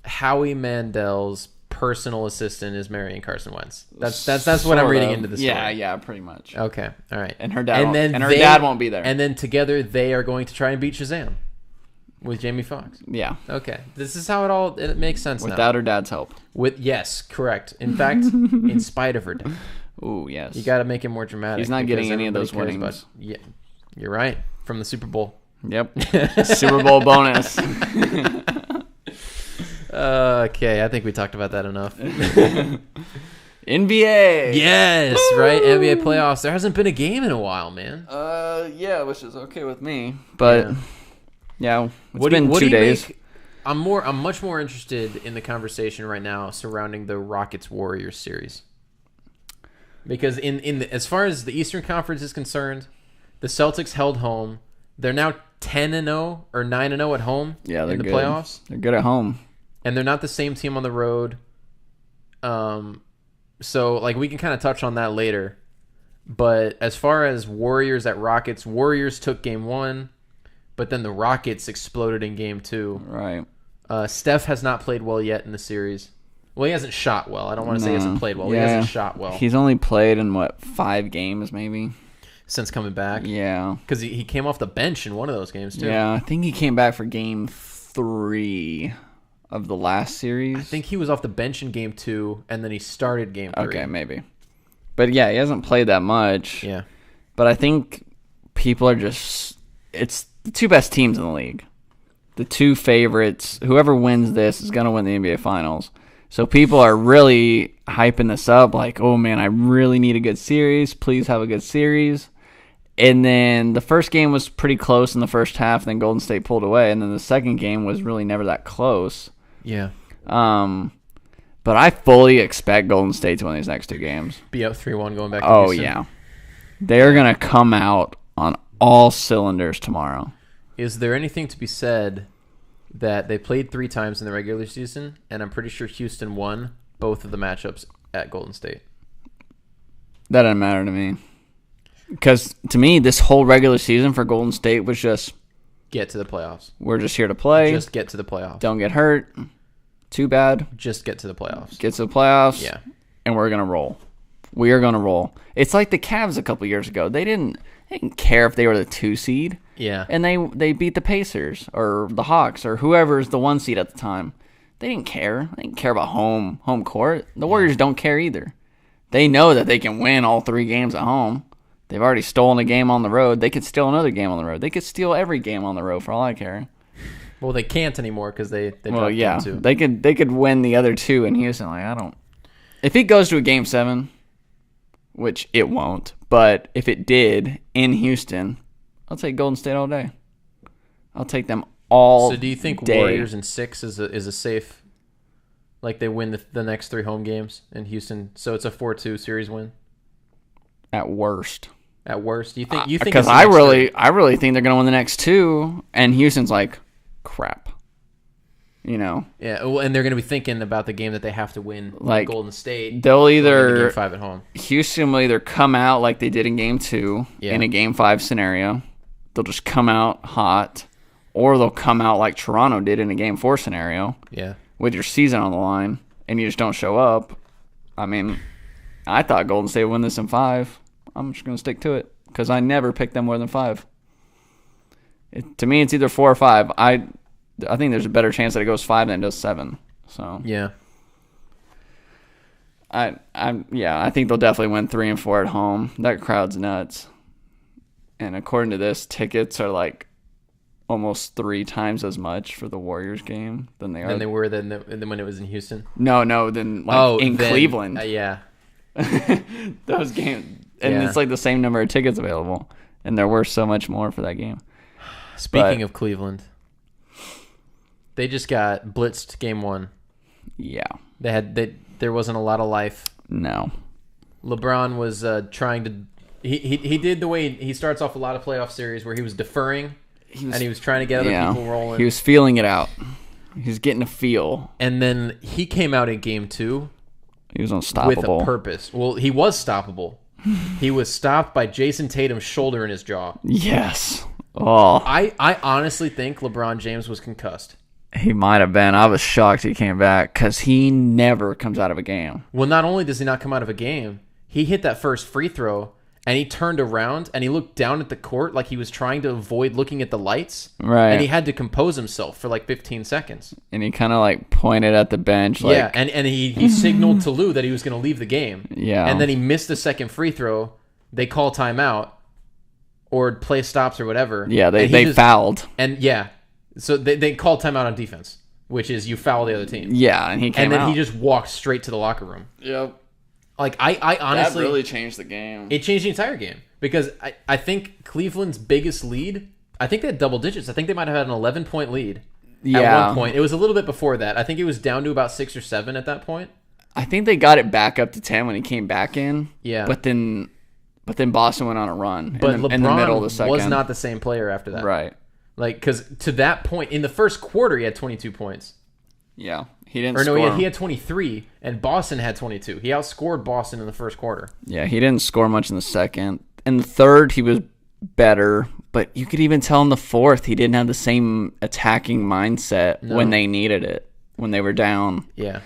S1: Howie Mandel's personal assistant is marrying Carson Wentz. That's what I'm reading into the story.
S2: Yeah, pretty much.
S1: Okay, all right.
S2: And her dad won't be there.
S1: And then together they are going to try and beat Shazam with Jamie Foxx.
S2: Yeah.
S1: Okay, this is how it makes sense now.
S2: Without her dad's help.
S1: Yes, correct. In fact, in spite of her dad.
S2: Ooh, yes.
S1: You got to make it more dramatic.
S2: He's not getting any of those winnings.
S1: Yeah, you're right. From the Super Bowl.
S2: Yep. Super Bowl bonus.
S1: Okay, I think we talked about that enough.
S2: NBA.
S1: Yes, woo! Right? NBA playoffs. There hasn't been a game in a while, man.
S2: Yeah, which is okay with me. But yeah, it's been 2 days.
S1: I'm much more interested in the conversation right now surrounding the Rockets Warriors series. Because as far as the Eastern Conference is concerned, the Celtics held home. They're now 10-0 or 9-0 at home in the playoffs.
S2: They're good at home.
S1: And they're not the same team on the road. So like we can kind of touch on that later. But as far as Warriors at Rockets, Warriors took game 1, but then the Rockets exploded in game 2.
S2: Right.
S1: Steph has not played well yet in the series. Well, he hasn't shot well. I don't want to say he hasn't played well. Yeah. He hasn't shot well.
S2: He's only played in 5 games maybe
S1: since coming back.
S2: Yeah.
S1: Because he came off the bench in one of those games too.
S2: Yeah, I think he came back for game 3 of the last series.
S1: I think he was off the bench in game 2, and then he started game 3.
S2: Okay, maybe. But yeah, he hasn't played that much.
S1: Yeah.
S2: But I think people are just... It's the 2 best teams in the league. The 2 favorites. Whoever wins this is going to win the NBA Finals. So people are really hyping this up like, oh man, I really need a good series. Please have a good series. And then the first game was pretty close in the first half. Then Golden State pulled away. And then the second game was really never that close.
S1: Yeah.
S2: But I fully expect Golden State to win these next 2 games.
S1: Be up 3-1 going back to
S2: Houston.
S1: Houston.
S2: Yeah. They're going to come out on all cylinders tomorrow.
S1: Is there anything to be said that they played 3 times in the regular season, and I'm pretty sure Houston won both of the matchups at Golden State?
S2: That doesn't matter to me. Because to me, this whole regular season for Golden State was just...
S1: Get to the playoffs.
S2: We're just here to play.
S1: Just get to the playoffs.
S2: Don't get hurt. Too bad.
S1: Just get to the playoffs.
S2: Get to the playoffs.
S1: Yeah.
S2: And we're going to roll. We are going to roll. It's like the Cavs a couple years ago. They didn't care if they were the 2 seed.
S1: Yeah.
S2: And they beat the Pacers or the Hawks or whoever's the 1 seed at the time. They didn't care. They didn't care about home court. The Warriors don't care either. They know that they can win all 3 games at home. They've already stolen a game on the road. They could steal another game on the road. They could steal every game on the road for all I care.
S1: Well, they can't anymore because they dropped
S2: yeah.
S1: Game 2.
S2: They could win the other 2 in Houston. Like, I don't. If it goes to a Game 7, which it won't, but if it did in Houston, I'll take Golden State all day. I'll take them all.
S1: So do you think
S2: day.
S1: Warriors in 6 is a safe? Like they win the next 3 home games in Houston, so it's a 4-2 series win.
S2: At worst.
S1: At worst, you think?
S2: Because I really think they're going to win the next 2, and Houston's like, crap. You know.
S1: Yeah, well, and they're going to be thinking about the game that they have to win. Like Golden State.
S2: They'll either
S1: Game 5 at home.
S2: Houston will either come out like they did in Game 2 in a Game 5 scenario. They'll just come out hot, or they'll come out like Toronto did in a Game 4 scenario.
S1: Yeah.
S2: With your season on the line, and you just don't show up. I mean, I thought Golden State would win this in 5. I'm just going to stick to it because I never picked them more than 5. To me, it's either 4 or 5. I think there's a better chance that it goes 5 than it does 7. So
S1: yeah,
S2: I think they'll definitely win 3 and 4 at home. That crowd's nuts, and according to this, tickets are like almost 3 times as much for the Warriors game than they
S1: were when it was in Houston.
S2: No, in Cleveland.
S1: Yeah,
S2: those games, and it's like the same number of tickets available, and they're worth so much more for that game.
S1: Speaking of Cleveland, they just got blitzed game 1.
S2: Yeah,
S1: there wasn't a lot of life.
S2: No,
S1: LeBron was trying to. He did the way he starts off a lot of playoff series where he was deferring. And he was trying to get other people rolling.
S2: He was feeling it out. He was getting a feel.
S1: And then he came out in game 2.
S2: He was unstoppable.
S1: With a purpose. Well, he was stoppable. He was stopped by Jason Tatum's shoulder in his jaw.
S2: Yes. Oh.
S1: I honestly think LeBron James was concussed.
S2: He might have been. I was shocked he came back because he never comes out of a game.
S1: Well, not only does he not come out of a game, he hit that first free throw. And he turned around and he looked down at the court like he was trying to avoid looking at the lights.
S2: Right.
S1: And he had to compose himself for like 15 seconds.
S2: And he kind of like pointed at the bench. Like...
S1: Yeah, and he signaled to Lou that he was going to leave the game.
S2: Yeah.
S1: And then he missed the second free throw. They call timeout or play stops or whatever.
S2: Yeah, they fouled.
S1: And yeah, so they called timeout on defense, which is you foul the other team.
S2: Yeah, and he came out.
S1: And then he just walked straight to the locker room.
S2: Yep.
S1: Like, I honestly...
S2: That really changed the game.
S1: It changed the entire game. Because I think Cleveland's biggest lead... I think they had double digits. I think they might have had an 11-point lead at one point. It was a little bit before that. I think it was down to about 6 or 7 at that point.
S2: I think they got it back up to 10 when he came back in.
S1: Yeah.
S2: But then Boston went on a run
S1: but
S2: in
S1: LeBron
S2: the middle of the second.
S1: Was not the same player after that.
S2: Right.
S1: Like, because to that point... In the first quarter, he had 22 points.
S2: Yeah. He didn't score.
S1: He had 23, and Boston had 22. He outscored Boston in the first quarter.
S2: Yeah, he didn't score much in the second. In the third, he was better, but you could even tell in the fourth he didn't have the same attacking mindset when they needed it, when they were down.
S1: Yeah.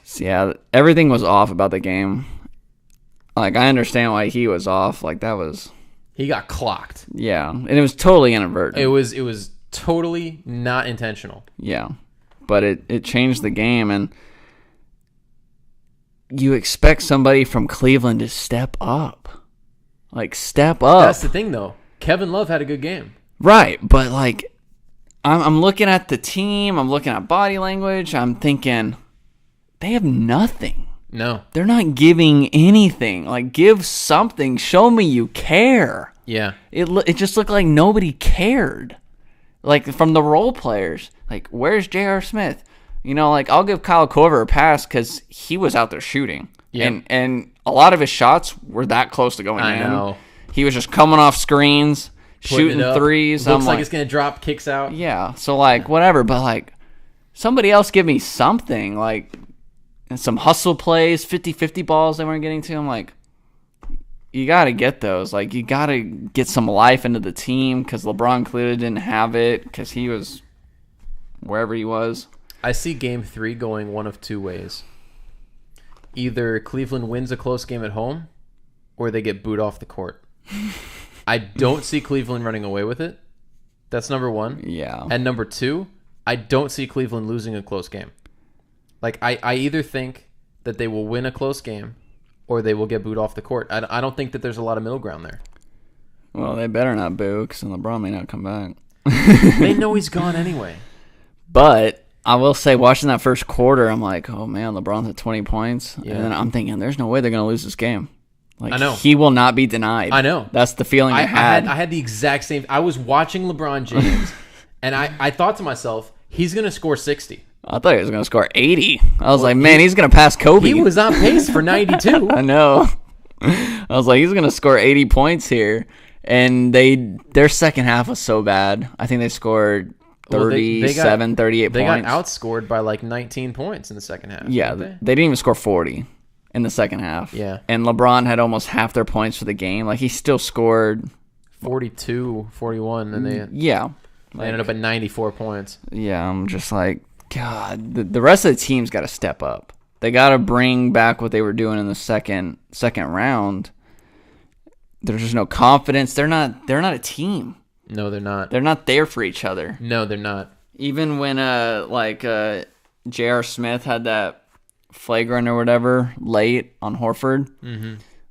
S2: So, yeah, everything was off about the game. Like, I understand why he was off. Like, that was...
S1: He got clocked.
S2: Yeah, and it was totally inadvertent.
S1: It was totally not intentional.
S2: Yeah. But it changed the game, and you expect somebody from Cleveland to step up. Like, step up.
S1: That's the thing, though. Kevin Love had a good game.
S2: Right, but, like, I'm looking at the team. I'm looking at body language. I'm thinking, they have nothing.
S1: No.
S2: They're not giving anything. Like, give something. Show me you care.
S1: Yeah.
S2: It just looked like nobody cared. Like, from the role players. Like, where's J.R. Smith? like I'll give Kyle Korver a pass because he was out there shooting.
S1: Yeah.
S2: And a lot of his shots were that close to going in.
S1: I know.
S2: He was just coming off screens, shooting threes.
S1: Looks like it's going to drop, kicks out.
S2: Yeah. So, whatever. But, somebody else give me something. And some hustle plays, 50-50 balls they weren't getting to. I'm like, you got to get those. You got to get some life into the team because LeBron clearly didn't have it because he was wherever he was.
S1: I see Game 3 going one of two ways. Either Cleveland wins a close game at home or they get booed off the court. I don't see Cleveland running away with it. That's number one.
S2: Yeah.
S1: And number two, I don't see Cleveland losing a close game. I either think that they will win a close game or they will get booed off the court. I don't think that there's a lot of middle ground there.
S2: Well, they better not boo because LeBron may not come back.
S1: They know he's gone anyway.
S2: But I will say, watching that first quarter, I'm like, oh, man, LeBron's at 20 points.
S1: Yeah.
S2: And then I'm thinking, there's no way they're going to lose this game.
S1: I know.
S2: He will not be denied.
S1: I know.
S2: That's the feeling I had.
S1: I had the exact same. I was watching LeBron James, and I thought to myself, he's going to score 60.
S2: I thought he was going to score 80. I was like, man, he's going to pass Kobe.
S1: He was on pace for 92.
S2: I know. I was like, he's going to score 80 points here. And their second half was so bad. I think they scored 38 points.
S1: They got outscored by 19 points in the second half.
S2: Yeah, they didn't even score 40 in the second half.
S1: Yeah.
S2: And LeBron had almost half their points for the game. He still scored
S1: 42, 41, and they ended up at 94 points.
S2: Yeah, I'm just like, God, the rest of the team's got to step up. They got to bring back what they were doing in the second round. There's just no confidence. They're not a team.
S1: No, they're not.
S2: They're not there for each other.
S1: No, they're not.
S2: Even when J.R. Smith had that flagrant or whatever late on Horford,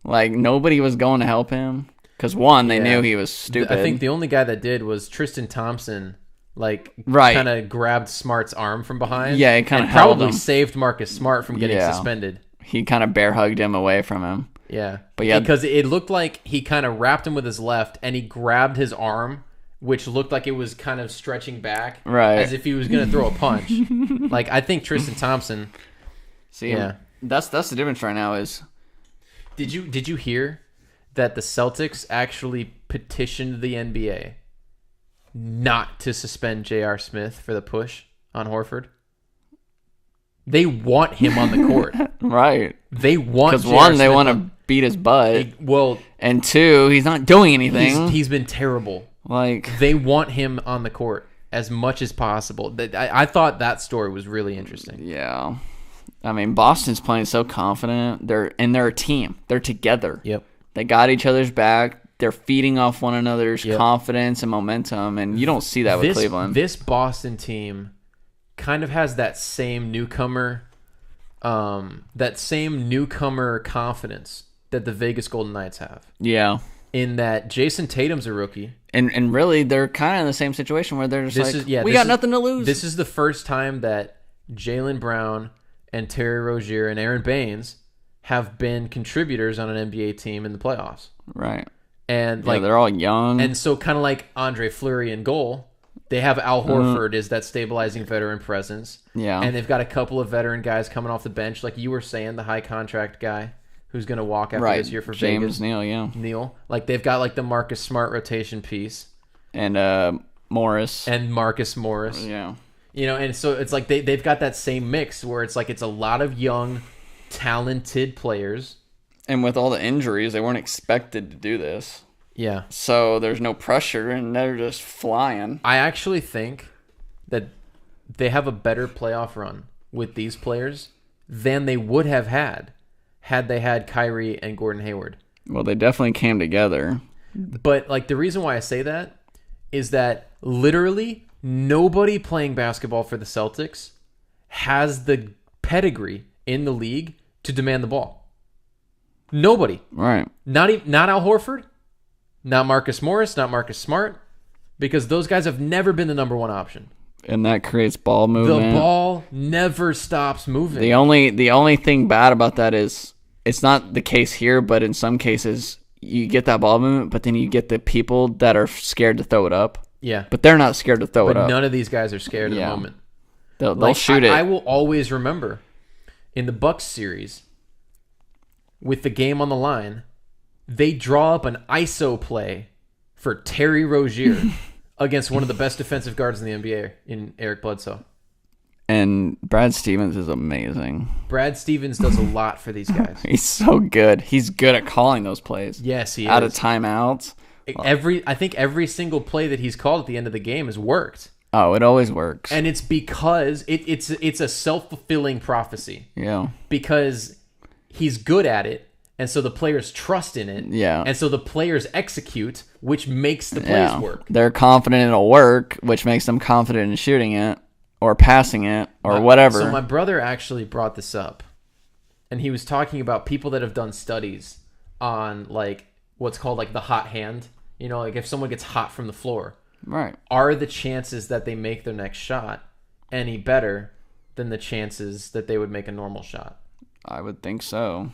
S2: nobody was going to help him because they knew he was stupid.
S1: I think the only guy that did was Tristan Thompson.
S2: Right.
S1: Kind of grabbed Smart's arm from behind.
S2: Yeah, he kind of
S1: probably saved Marcus Smart from getting suspended.
S2: He kind of bear hugged him away from him.
S1: Yeah.
S2: But yeah,
S1: because it looked like he kind of wrapped him with his left and he grabbed his arm, which looked like it was kind of stretching back.
S2: Right.
S1: As if he was going to throw a punch. I think Tristan Thompson.
S2: That's the difference right now is.
S1: Did you hear that the Celtics actually petitioned the NBA not to suspend J.R. Smith for the push on Horford? They want him on the court.
S2: Right.
S1: They want
S2: because one, they want to beat his butt. And two, he's not doing anything.
S1: He's been terrible. They want him on the court as much as possible. I thought that story was really interesting.
S2: Yeah. I mean, Boston's playing so confident. They're a team. They're together.
S1: Yep.
S2: They got each other's back. They're feeding off one another's confidence and momentum, and you don't see that with Cleveland.
S1: This Boston team kind of has that same newcomer confidence that the Vegas Golden Knights have.
S2: Yeah.
S1: In that Jason Tatum's a rookie.
S2: And really, they're kind of in the same situation where they're just we got nothing to lose.
S1: This is the first time that Jaylen Brown and Terry Rozier and Aaron Baines have been contributors on an NBA team in the playoffs.
S2: Right.
S1: And
S2: they're all young.
S1: And so kind of like Andre Fleury in goal, they have Al Horford as that stabilizing veteran presence.
S2: Yeah.
S1: And they've got a couple of veteran guys coming off the bench, like you were saying, the high contract guy who's going to walk after this year for
S2: James
S1: Vegas.
S2: Neal.
S1: They've got the Marcus Smart rotation piece.
S2: And Morris.
S1: And Marcus Morris.
S2: Yeah.
S1: And so it's they've got that same mix where it's it's a lot of young, talented players.
S2: And with all the injuries, they weren't expected to do this.
S1: Yeah.
S2: So there's no pressure, and they're just flying.
S1: I actually think that they have a better playoff run with these players than they would have had they had Kyrie and Gordon Hayward.
S2: Well, they definitely came together.
S1: But the reason why I say that is that literally nobody playing basketball for the Celtics has the pedigree in the league to demand the ball. Nobody.
S2: Right.
S1: Not Al Horford, not Marcus Morris, not Marcus Smart, because those guys have never been the number one option.
S2: And that creates ball movement.
S1: The ball never stops moving.
S2: The only thing bad about that is it's not the case here, but in some cases you get that ball movement, but then you get the people that are scared to throw it up.
S1: Yeah.
S2: But they're not scared to throw it up.
S1: None of these guys are scared at the moment.
S2: They'll shoot it.
S1: I will always remember in the Bucks series with the game on the line, they draw up an ISO play for Terry Rozier against one of the best defensive guards in the NBA in Eric Bledsoe.
S2: And Brad Stevens is amazing.
S1: Brad Stevens does a lot for these guys.
S2: He's so good. He's good at calling those plays.
S1: Yes, he is.
S2: Out of timeouts.
S1: I think every single play that he's called at the end of the game has worked.
S2: Oh, it always works.
S1: And it's because it's a self-fulfilling prophecy.
S2: Yeah.
S1: Because he's good at it, and so the players trust in it.
S2: Yeah.
S1: And so the players execute, which makes the plays work.
S2: They're confident it'll work, which makes them confident in shooting it or passing it or whatever.
S1: So my brother actually brought this up, and he was talking about people that have done studies on like what's called like the hot hand. You know, like if someone gets hot from the floor,
S2: right?
S1: Are the chances that they make their next shot any better than the chances that they would make a normal shot?
S2: I would think so.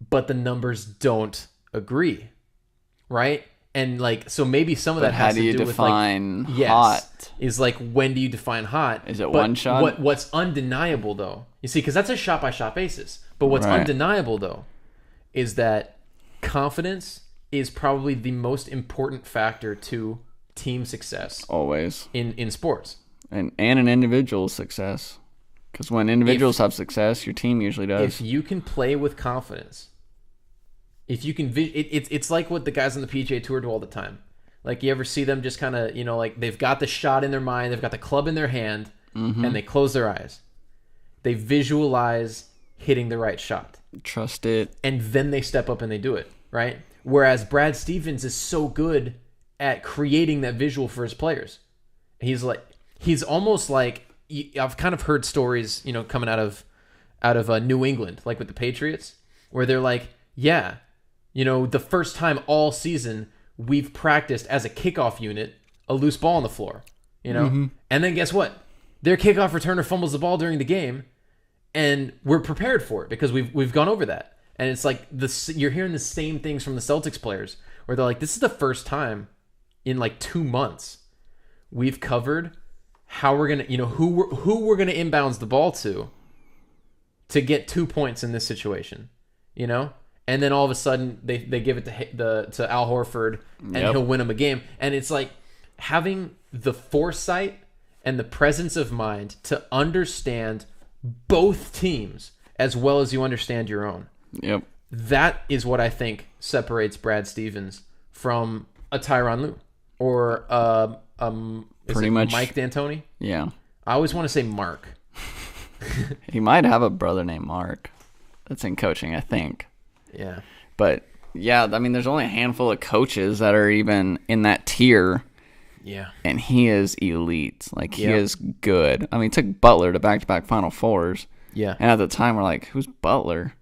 S1: But the numbers don't agree, right? And like, so maybe some of that has to do with like,
S2: how do you define hot?
S1: Is like, when do you define hot?
S2: Is it one shot?
S1: What's undeniable though, you see, because that's a shot by shot basis. But what's undeniable though is that confidence is probably the most important factor to team success.
S2: Always.
S1: In sports.
S2: And an individual success. Because when individuals have success, your team usually does.
S1: If you can play with confidence, if you can, it's like what the guys on the PGA Tour do all the time. Like, you ever see them just kind of, you know, like they've got the shot in their mind, they've got the club in their hand, and they close their eyes. They visualize hitting the right shot.
S2: Trust it.
S1: And then they step up and they do it, right? Whereas Brad Stevens is so good at creating that visual for his players. He's almost like, I've kind of heard stories, you know, coming out of New England, like with the Patriots, where they're like, yeah, you know, the first time all season we've practiced as a kickoff unit a loose ball on the floor, you know, and then guess what? Their kickoff returner fumbles the ball during the game, and we're prepared for it because we've gone over that. And it's like you're hearing the same things from the Celtics players, where they're like, this is the first time in like 2 months we've covered how we're gonna, you know, who we're gonna inbounds the ball to get 2 points in this situation, you know, and then all of a sudden they give it to Al Horford and he'll win them a game. And it's like having the foresight and the presence of mind to understand both teams as well as you understand your own.
S2: Yep.
S1: That is what I think separates Brad Stevens from a Tyronn Lue or pretty much Mike D'Antoni.
S2: Yeah.
S1: I always want to say Mark.
S2: He might have a brother named Mark. That's in coaching, I think.
S1: Yeah.
S2: But yeah, I mean, there's only a handful of coaches that are even in that tier.
S1: Yeah. And
S2: he is elite. Like, he is good. I mean, he took Butler to back-to-back Final Fours.
S1: Yeah.
S2: And at the time, we're like, who's Butler?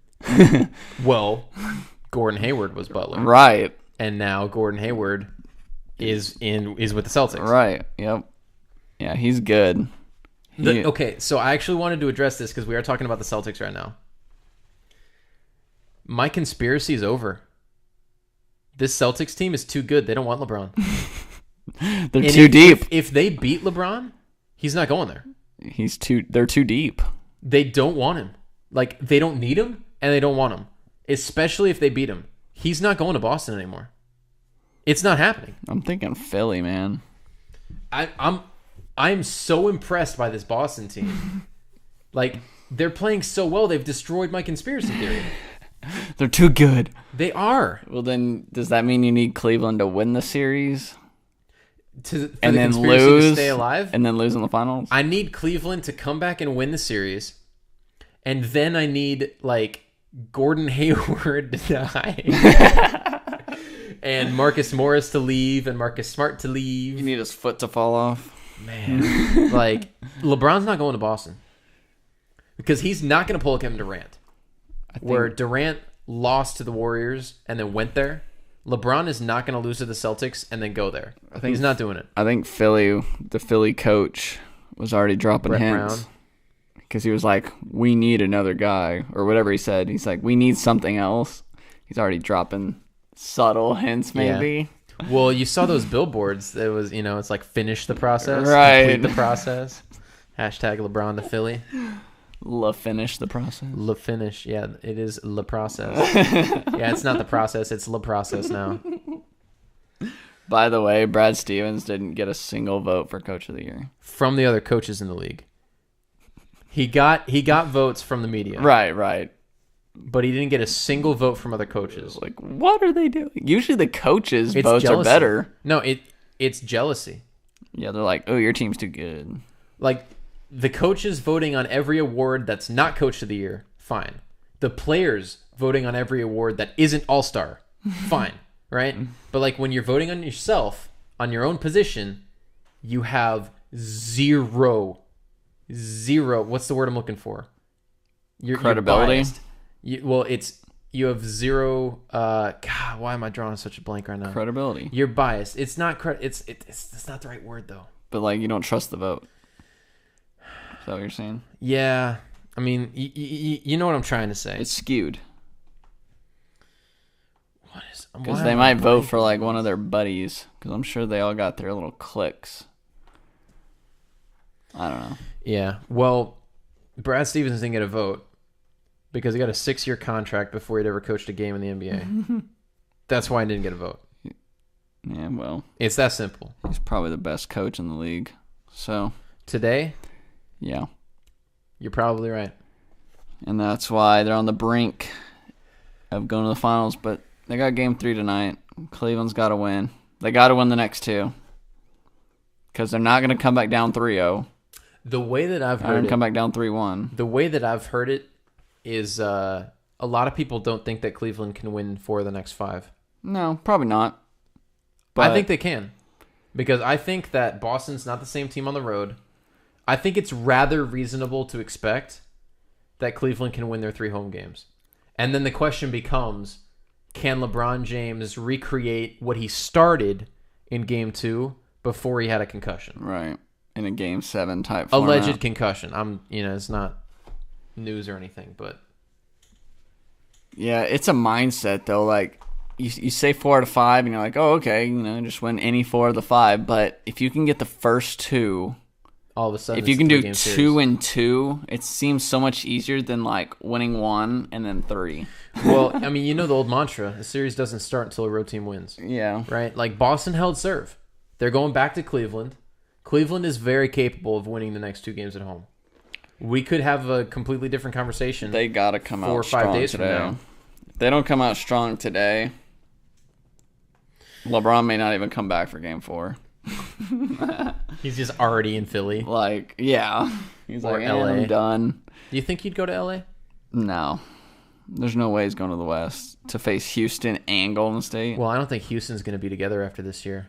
S1: Well, Gordon Hayward was Butler.
S2: Right.
S1: And now Gordon Hayward is with the Celtics.
S2: Right. Yep. Yeah, he's good.
S1: Okay, so I actually wanted to address this because we are talking about the Celtics right now. My conspiracy is over. This Celtics team is too good. They don't want LeBron.
S2: They're too deep.
S1: If they beat LeBron, he's not going there.
S2: They're too deep.
S1: They don't want him. Like, they don't need him, and they don't want him. Especially if they beat him. He's not going to Boston anymore. It's not happening.
S2: I'm thinking Philly, man.
S1: I'm so impressed by this Boston team. Like, they're playing so well, they've destroyed my conspiracy theory.
S2: They're too good.
S1: They are.
S2: Well, then, does that mean you need Cleveland to win the series?
S1: And then lose to stay alive?
S2: And then lose in the finals?
S1: I need Cleveland to come back and win the series. And then I need, like, Gordon Hayward to die. And Marcus Morris to leave and Marcus Smart to leave.
S2: You need his foot to fall off.
S1: Man. Like, LeBron's not going to Boston. Because he's not going to pull a Kevin Durant. Where Durant lost to the Warriors and then went there. LeBron is not going to lose to the Celtics and then go there. He's not doing it.
S2: I think the Philly coach was already dropping hints. Because he was like, we need another guy. Or whatever he said. He's like, we need something else. He's already dropping subtle hints, maybe.
S1: Yeah. Well, you saw those billboards. It was, you know, it's like finish the process.
S2: Right.
S1: Complete the process. Hashtag LeBron to Philly.
S2: Finish the process.
S1: Finish. Yeah, it is la process. Yeah, it's not the process. It's la process now.
S2: By the way, Brad Stevens didn't get a single vote for Coach of the Year.
S1: From the other coaches in the league. He got votes from the media.
S2: Right.
S1: But he didn't get a single vote from other coaches.
S2: Like, what are they doing? Usually the coaches' votes
S1: jealousy.
S2: are better.
S1: No, it's jealousy.
S2: Yeah, they're like, oh, your team's too good.
S1: Like, the coaches voting on every award that's not Coach of the Year, fine. The players voting on every award that isn't All-Star, fine, right? But, like, when you're voting on yourself, on your own position, you have zero, what's the word I'm looking for?
S2: Credibility?
S1: You have zero, God, why am I drawing such a blank right now?
S2: Credibility.
S1: You're biased. It's not, it's not the right word, though.
S2: But, like, you don't trust the vote. Is that what you're saying?
S1: Yeah. I mean, you know what I'm trying to say.
S2: It's skewed.
S1: Because
S2: Because they might vote for, like, one of their buddies. Because I'm sure they all got their little cliques. I don't know.
S1: Yeah. Well, Brad Stevens didn't get a vote because he got a 6-year contract before he'd ever coached a game in the NBA. That's why he didn't get a vote.
S2: Yeah, well.
S1: It's that simple.
S2: He's probably the best coach in the league. So.
S1: Today?
S2: Yeah.
S1: You're probably right.
S2: And that's why they're on the brink of going to the finals. But they got game 3 tonight. Cleveland's got to win. They got to win the next 2. Because they're not going to come back down 3-0.
S1: The way that I've heard
S2: come back down 3-1.
S1: The way that I've heard it is a lot of people don't think that Cleveland can win 4 of the next 5.
S2: No, probably not. But
S1: I think they can. Because I think that Boston's not the same team on the road. I think it's rather reasonable to expect that Cleveland can win their 3 home games. And then the question becomes, can LeBron James recreate what he started in Game 2 before he had a concussion?
S2: Right. In a Game 7 type format.
S1: Alleged concussion. It's not news or anything, but...
S2: Yeah, it's a mindset, though. Like, you say 4 out of 5, and you're like, oh, okay, just win any 4 of the 5. But if you can get the first 2...
S1: All of a sudden,
S2: if you can do 2 and 2, it seems so much easier than like winning 1 and then 3.
S1: Well, I mean, the old mantra: the series doesn't start until a road team wins.
S2: Yeah,
S1: right. Like Boston held serve. They're going back to Cleveland. Cleveland is very capable of winning the next 2 games at home. We could have a completely different conversation.
S2: They gotta come
S1: 4 or
S2: out
S1: 5
S2: strong
S1: days
S2: today.
S1: from now.
S2: If they don't come out strong today, LeBron may not even come back for Game 4.
S1: He's just already in Philly.
S2: Like, yeah. He's
S1: or
S2: like,
S1: LA.
S2: I'm done.
S1: Do you think he'd go to LA?
S2: No. There's no way he's going to the West to face Houston and Golden State.
S1: Well, I don't think Houston's going to be together after this year.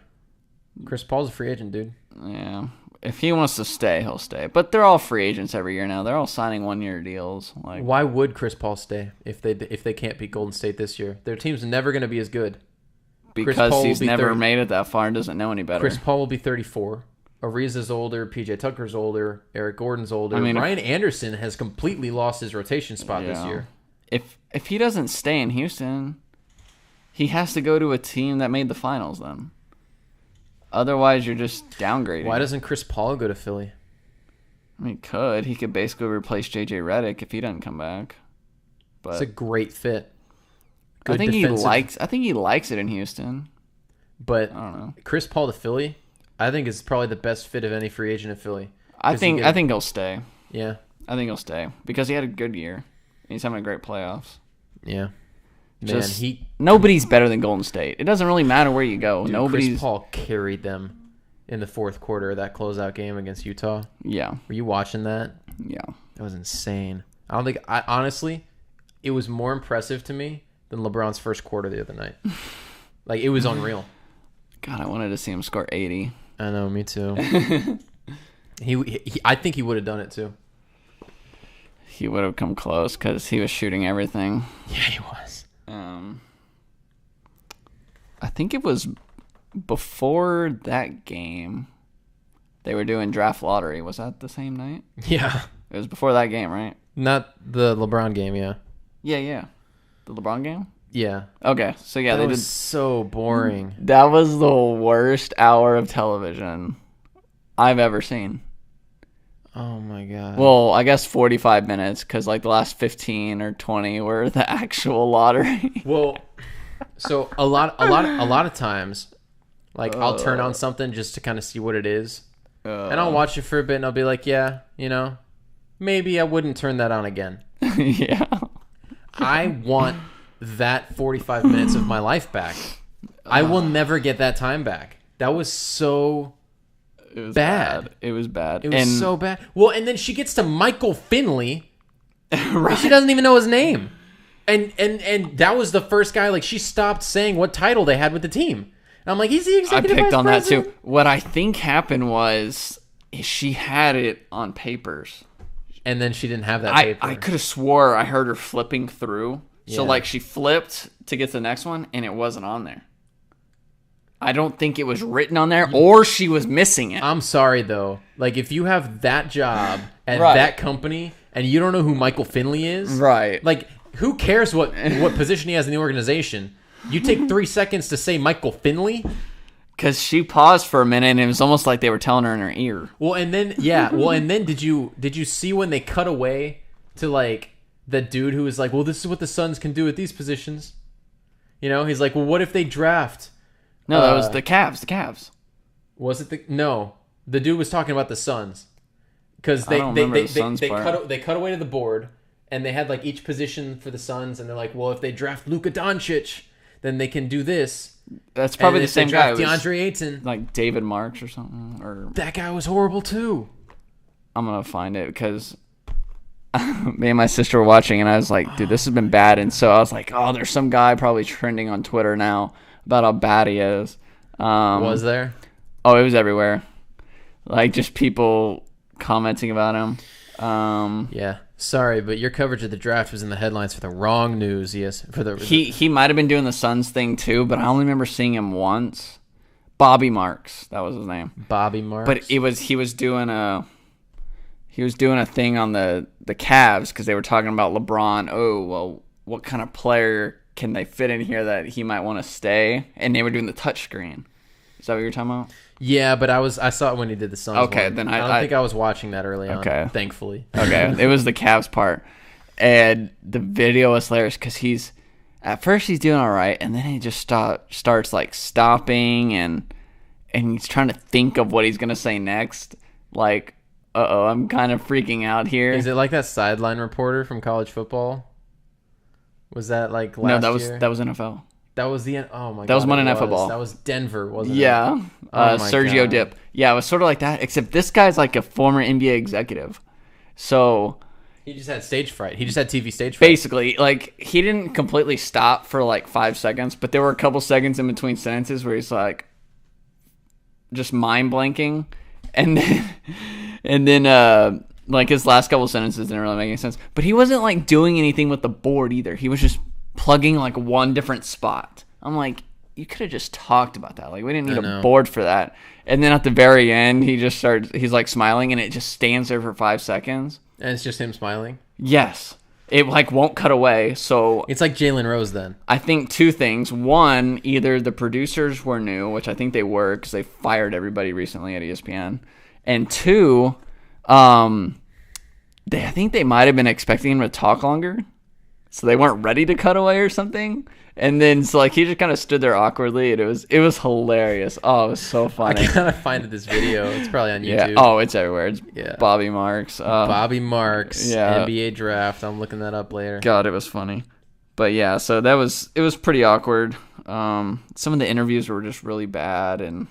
S1: Chris Paul's a free agent, dude.
S2: Yeah. If he wants to stay, he'll stay. But they're all free agents every year now. They're all signing 1-year deals. Like,
S1: why would Chris Paul stay if they can't beat Golden State this year? Their team's never going to be as good.
S2: Because he's never made it that far and doesn't know any better.
S1: Chris Paul will be 34. Ariza's older. PJ Tucker's older. Eric Gordon's older. Ryan Anderson has completely lost his rotation spot this year.
S2: If he doesn't stay in Houston, he has to go to a team that made the finals then. Otherwise, you're just downgrading.
S1: Why doesn't Chris Paul go to Philly?
S2: I mean, he could basically replace JJ Redick if he doesn't come back. But
S1: it's a great fit.
S2: I think he likes it in Houston.
S1: But
S2: I don't know.
S1: Chris Paul to Philly, I think is probably the best fit of any free agent at Philly.
S2: I think he'll stay.
S1: Yeah.
S2: I think he'll stay because he had a good year. He's having a great playoffs.
S1: Yeah. Man,
S2: nobody's better than Golden State. It doesn't really matter where you go.
S1: Dude, Chris Paul carried them in the 4th quarter of that closeout game against Utah.
S2: Yeah.
S1: Were you watching that?
S2: Yeah.
S1: That was insane. Honestly, it was more impressive to me than LeBron's first quarter the other night. Like, it was unreal.
S2: God, I wanted to see him score 80.
S1: I know, me too. I think he would have done it too.
S2: He would have come close because he was shooting everything.
S1: Yeah, he was.
S2: I think it was before that game. They were doing draft lottery. Was that the same night?
S1: Yeah.
S2: It was before that game, right?
S1: Not the LeBron game, yeah.
S2: Yeah. The LeBron game?
S1: Yeah.
S2: Okay, so yeah,
S1: that was so boring.
S2: That was the worst hour of television I've ever seen.
S1: Oh my god.
S2: Well, I guess 45 minutes because like the last 15 or 20 were the actual lottery.
S1: Well, so a lot of times, like I'll turn on something just to kind of see what it is, and I'll watch it for a bit, and I'll be like, yeah, maybe I wouldn't turn that on again.
S2: Yeah.
S1: I want that 45 minutes of my life back. I will never get that time back. That was so bad.
S2: It was bad.
S1: It was so bad. Well, and then she gets to Michael Finley. Right. She doesn't even know his name. And that was the first guy, like, she stopped saying what title they had with the team. And I'm like, he's the executive vice president?
S2: I picked on that too. What I think happened was she had it on papers.
S1: And then she didn't have that paper.
S2: I could have swore I heard her flipping through. Yeah. So, like, she flipped to get to the next one, and it wasn't on there. I don't think it was written on there, or she was missing it.
S1: I'm sorry, though. Like, if you have that job at that company, and you don't know who Michael Finley is,
S2: right?
S1: Like, who cares what position he has in the organization? You take 3 seconds to say Michael Finley?
S2: Because she paused for a minute, and it was almost like they were telling her in her ear.
S1: Well, and then did you see when they cut away to, like, the dude who was like, well, this is what the Suns can do at these positions? He's like, well, what if they draft?
S2: No, that was the Cavs.
S1: Was it no? The dude was talking about the Suns. Because they cut away to the board, and they had, like, each position for the Suns, and they're like, well, if they draft Luka Doncic, then they can do this.
S2: That's probably the same guy.
S1: DeAndre Ayton,
S2: like David Marks or something, or
S1: that guy was horrible too.
S2: I'm gonna find it because me and my sister were watching, and I was like, "Dude, this has been bad." And so I was like, "Oh, there's some guy probably trending on Twitter now about how bad he is."
S1: Was there?
S2: Oh, it was everywhere. Like just people commenting about him.
S1: Yeah. Sorry, but your coverage of the draft was in the headlines for the wrong news. Yes,
S2: he might have been doing the Suns thing too, but I only remember seeing him once. Bobby Marks, that was his name.
S1: Bobby Marks.
S2: But he was doing a thing on the Cavs because they were talking about LeBron. Oh, well, what kind of player can they fit in here that he might want to stay? And they were doing the touchscreen. Is that what you're talking about?
S1: Yeah, but I saw it when he did the Suns.
S2: Okay,
S1: one.
S2: then
S1: I don't think I was watching that early on. Thankfully.
S2: Okay, it was the Cavs part, and the video was hilarious because at first he's doing all right, and then he just starts like stopping and he's trying to think of what he's gonna say next. Like, I'm kind of freaking out here.
S1: Is it like that sideline reporter from college football? Was that like last year?
S2: No, that was NFL.
S1: That was the oh my god.
S2: That was Monday Night Football.
S1: That was Denver, wasn't it?
S2: Yeah. Sergio Dip. Yeah, it was sort of like that, except this guy's like a former NBA executive. So
S1: he just had stage fright. He just had TV stage fright.
S2: Basically, like he didn't completely stop for like 5 seconds, but there were a couple seconds in between sentences where he's like just mind blanking, and then like his last couple sentences didn't really make any sense. But he wasn't like doing anything with the board either. He was just plugging like one different spot. I'm like, you could have just talked about that. Like we didn't need a board for that. And then at the very end, he's like smiling, and it just stands there for 5 seconds.
S1: And it's just him smiling?
S2: Yes. It like won't cut away. So
S1: it's like Jalen Rose then.
S2: I think 2 things. One, either the producers were new, which I think they were because they fired everybody recently at ESPN. And 2, I think they might have been expecting him to talk longer. So they weren't ready to cut away or something. And then so like he just kind of stood there awkwardly, and it was hilarious. Oh, it was so funny.
S1: I gotta find this video. It's probably on YouTube.
S2: Yeah. Oh, it's everywhere. It's Bobby Marks.
S1: Bobby Marks. Yeah. NBA draft. I'm looking that up later.
S2: God, it was funny. But yeah, so it was pretty awkward. Some of the interviews were just really bad, and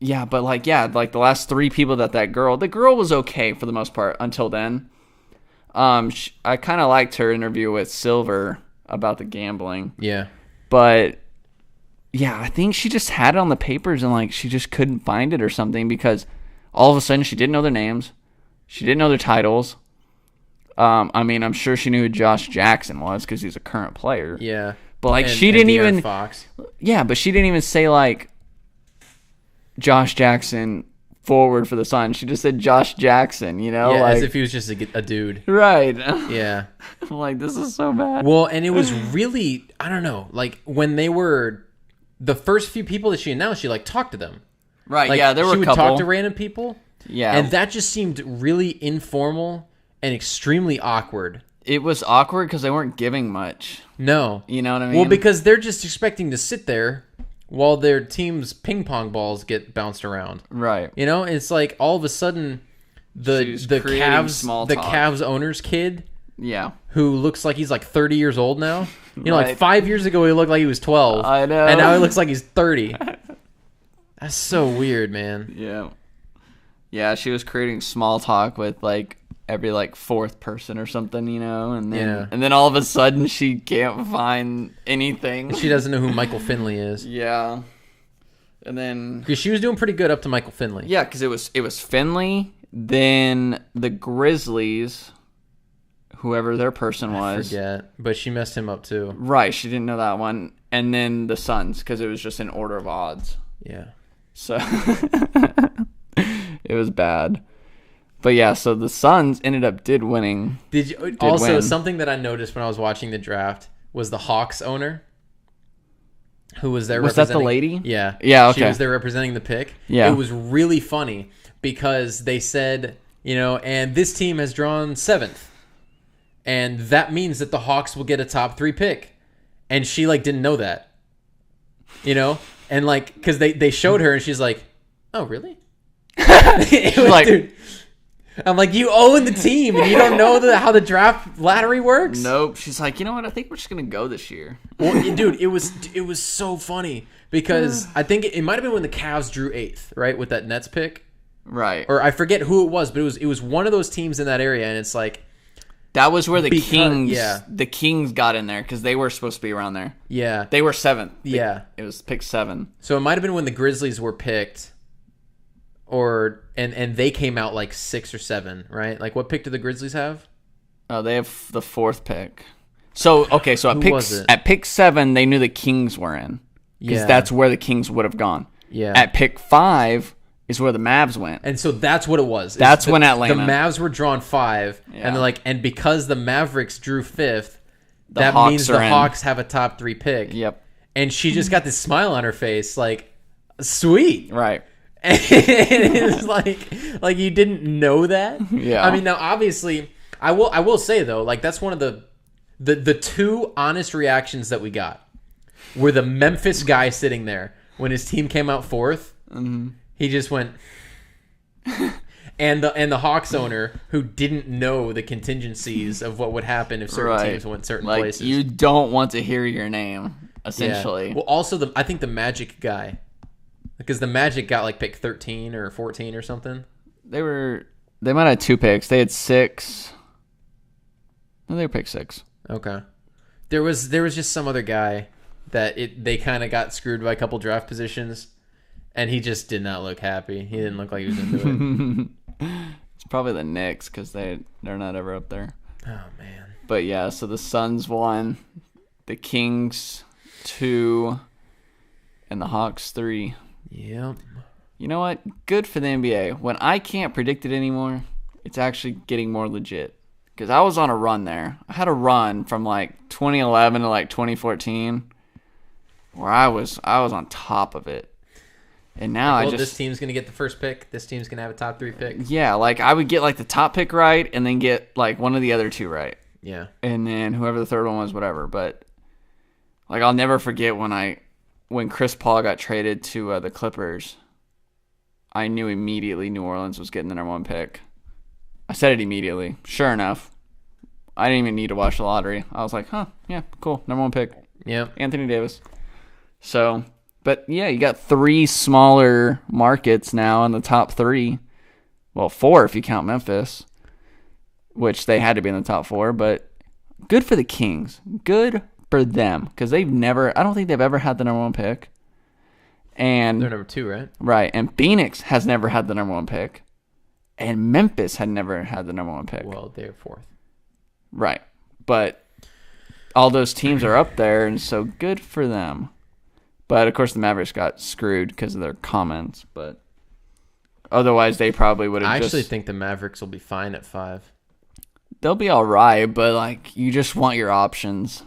S2: like the last 3 people the girl was okay for the most part until then. I kind of liked her interview with Silver about the gambling.
S1: Yeah.
S2: But yeah, I think she just had it on the papers and like she just couldn't find it or something because all of a sudden she didn't know their names. She didn't know their titles. I mean, I'm sure she knew who Josh Jackson was because he's a current player.
S1: Yeah.
S2: But like she didn't even
S1: Fox.
S2: Yeah, but she didn't even say like Josh Jackson forward for the Suns. She just said Josh Jackson,
S1: Yeah,
S2: like,
S1: as if he was just a dude.
S2: Right.
S1: Yeah.
S2: I'm like, this is so bad.
S1: Well, and it was really, I don't know, like when they were the first few people that she announced, she like talked to them.
S2: Right,
S1: like,
S2: yeah, there were a couple.
S1: She would talk to random people.
S2: Yeah.
S1: And that just seemed really informal and extremely awkward.
S2: It was awkward because they weren't giving much.
S1: No.
S2: You know what I mean?
S1: Well, because they're just expecting to sit there while their team's ping pong balls get bounced around.
S2: Right.
S1: You know, it's like all of a sudden the Cavs owner's kid, who looks like he's like 30 years old now. You know, like 5 years ago he looked like he was 12.
S2: I know.
S1: And now he looks like he's 30. That's so weird, man.
S2: Yeah. Yeah, she was creating small talk with like every like fourth person or something, you know, and then all of a sudden she can't find anything.
S1: She doesn't know who Michael Finley is.
S2: Yeah. And then
S1: because she was doing pretty good up to Michael Finley.
S2: Yeah, because it was Finley, then the Grizzlies, whoever their person was.
S1: I forget, but she messed him up too.
S2: Right, she didn't know that one. And then the Suns, because it was just in order of odds.
S1: Yeah.
S2: So it was bad. But yeah, so the Suns ended up winning.
S1: Something that I noticed when I was watching the draft was the Hawks owner, who was there.
S2: Was that the lady?
S1: Yeah.
S2: Yeah, okay.
S1: She was there representing the pick.
S2: Yeah.
S1: It was really funny because they said, and this team has drawn 7th. And that means that the Hawks will get a top 3 pick. And she, didn't know that. And, because they showed her and she's like, oh, really? Dude. I'm like, you own the team and you don't know how the draft lottery works?
S2: Nope. She's like, you know what? I think we're just going to go this year.
S1: Well, dude, it was so funny because I think it might have been when the Cavs drew 8th, right, with that Nets pick.
S2: Right.
S1: Or I forget who it was, but it was one of those teams in that area, and it's like
S2: that was where the Kings got in there because they were supposed to be around there.
S1: Yeah.
S2: They were 7th.
S1: Yeah.
S2: It was pick 7.
S1: So it might have been when the Grizzlies were picked. And they came out 6 or 7, right? What pick did the Grizzlies have?
S2: Oh, they have the 4th pick. So at pick 7, they knew the Kings were in because that's where the Kings would have gone.
S1: Yeah.
S2: At pick 5 is where the Mavs went,
S1: and so that's what it was.
S2: That's when Atlanta.
S1: The Mavs were drawn 5, and they're and because the Mavericks drew 5th, that
S2: Hawks
S1: means the Hawks have a top 3 pick.
S2: Yep.
S1: And she just got this smile on her face, sweet,
S2: right?
S1: And it's like you didn't know that.
S2: Yeah.
S1: I mean, now obviously, I will say though, that's one of the 2 honest reactions that we got were the Memphis guy sitting there when his team came out 4th.
S2: Mm-hmm.
S1: He just went, and the Hawks owner who didn't know the contingencies of what would happen if certain teams went certain places.
S2: You don't want to hear your name, essentially.
S1: Yeah. Well, also I think the Magic guy. Because the Magic got pick 13 or 14 or something.
S2: They might have 2 picks. They had 6. No, they were pick 6.
S1: Okay. There was just some other guy that they kind of got screwed by a couple draft positions, and he just did not look happy. He didn't look like he was into it.
S2: It's probably the Knicks because they're not ever up there.
S1: Oh man.
S2: But yeah, so the Suns won, the Kings 2, and the Hawks 3.
S1: Yep.
S2: You know what? Good for the NBA. When I can't predict it anymore, it's actually getting more legit. Because I was on a run there. I had a run from 2011 to 2014 where I was on top of it. And now
S1: this team's going to get the first pick. This team's going to have a top 3 pick.
S2: Yeah, I would get the top pick right and then get one of the other 2 right.
S1: Yeah.
S2: And then whoever the third one was, whatever. But I'll never forget when Chris Paul got traded to the Clippers, I knew immediately New Orleans was getting the number 1 pick. I said it immediately. Sure enough, I didn't even need to watch the lottery. I was like, huh, yeah, cool, number 1 pick.
S1: Yeah.
S2: Anthony Davis. So, but yeah, you got 3 smaller markets now in the top 3. Well, 4 if you count Memphis, which they had to be in the top 4, but good for the Kings. Good for them, because I don't think they've ever had the number 1 pick. And
S1: they're number 2, right?
S2: Right, and Phoenix has never had the number 1 pick. And Memphis had never had the number 1 pick.
S1: Well, they're 4th.
S2: Right, but all those teams are up there, and so good for them. But, of course, the Mavericks got screwed because of their comments, but otherwise they probably would have
S1: I actually think the Mavericks will be fine at 5.
S2: They'll be all right, but, you just want your options.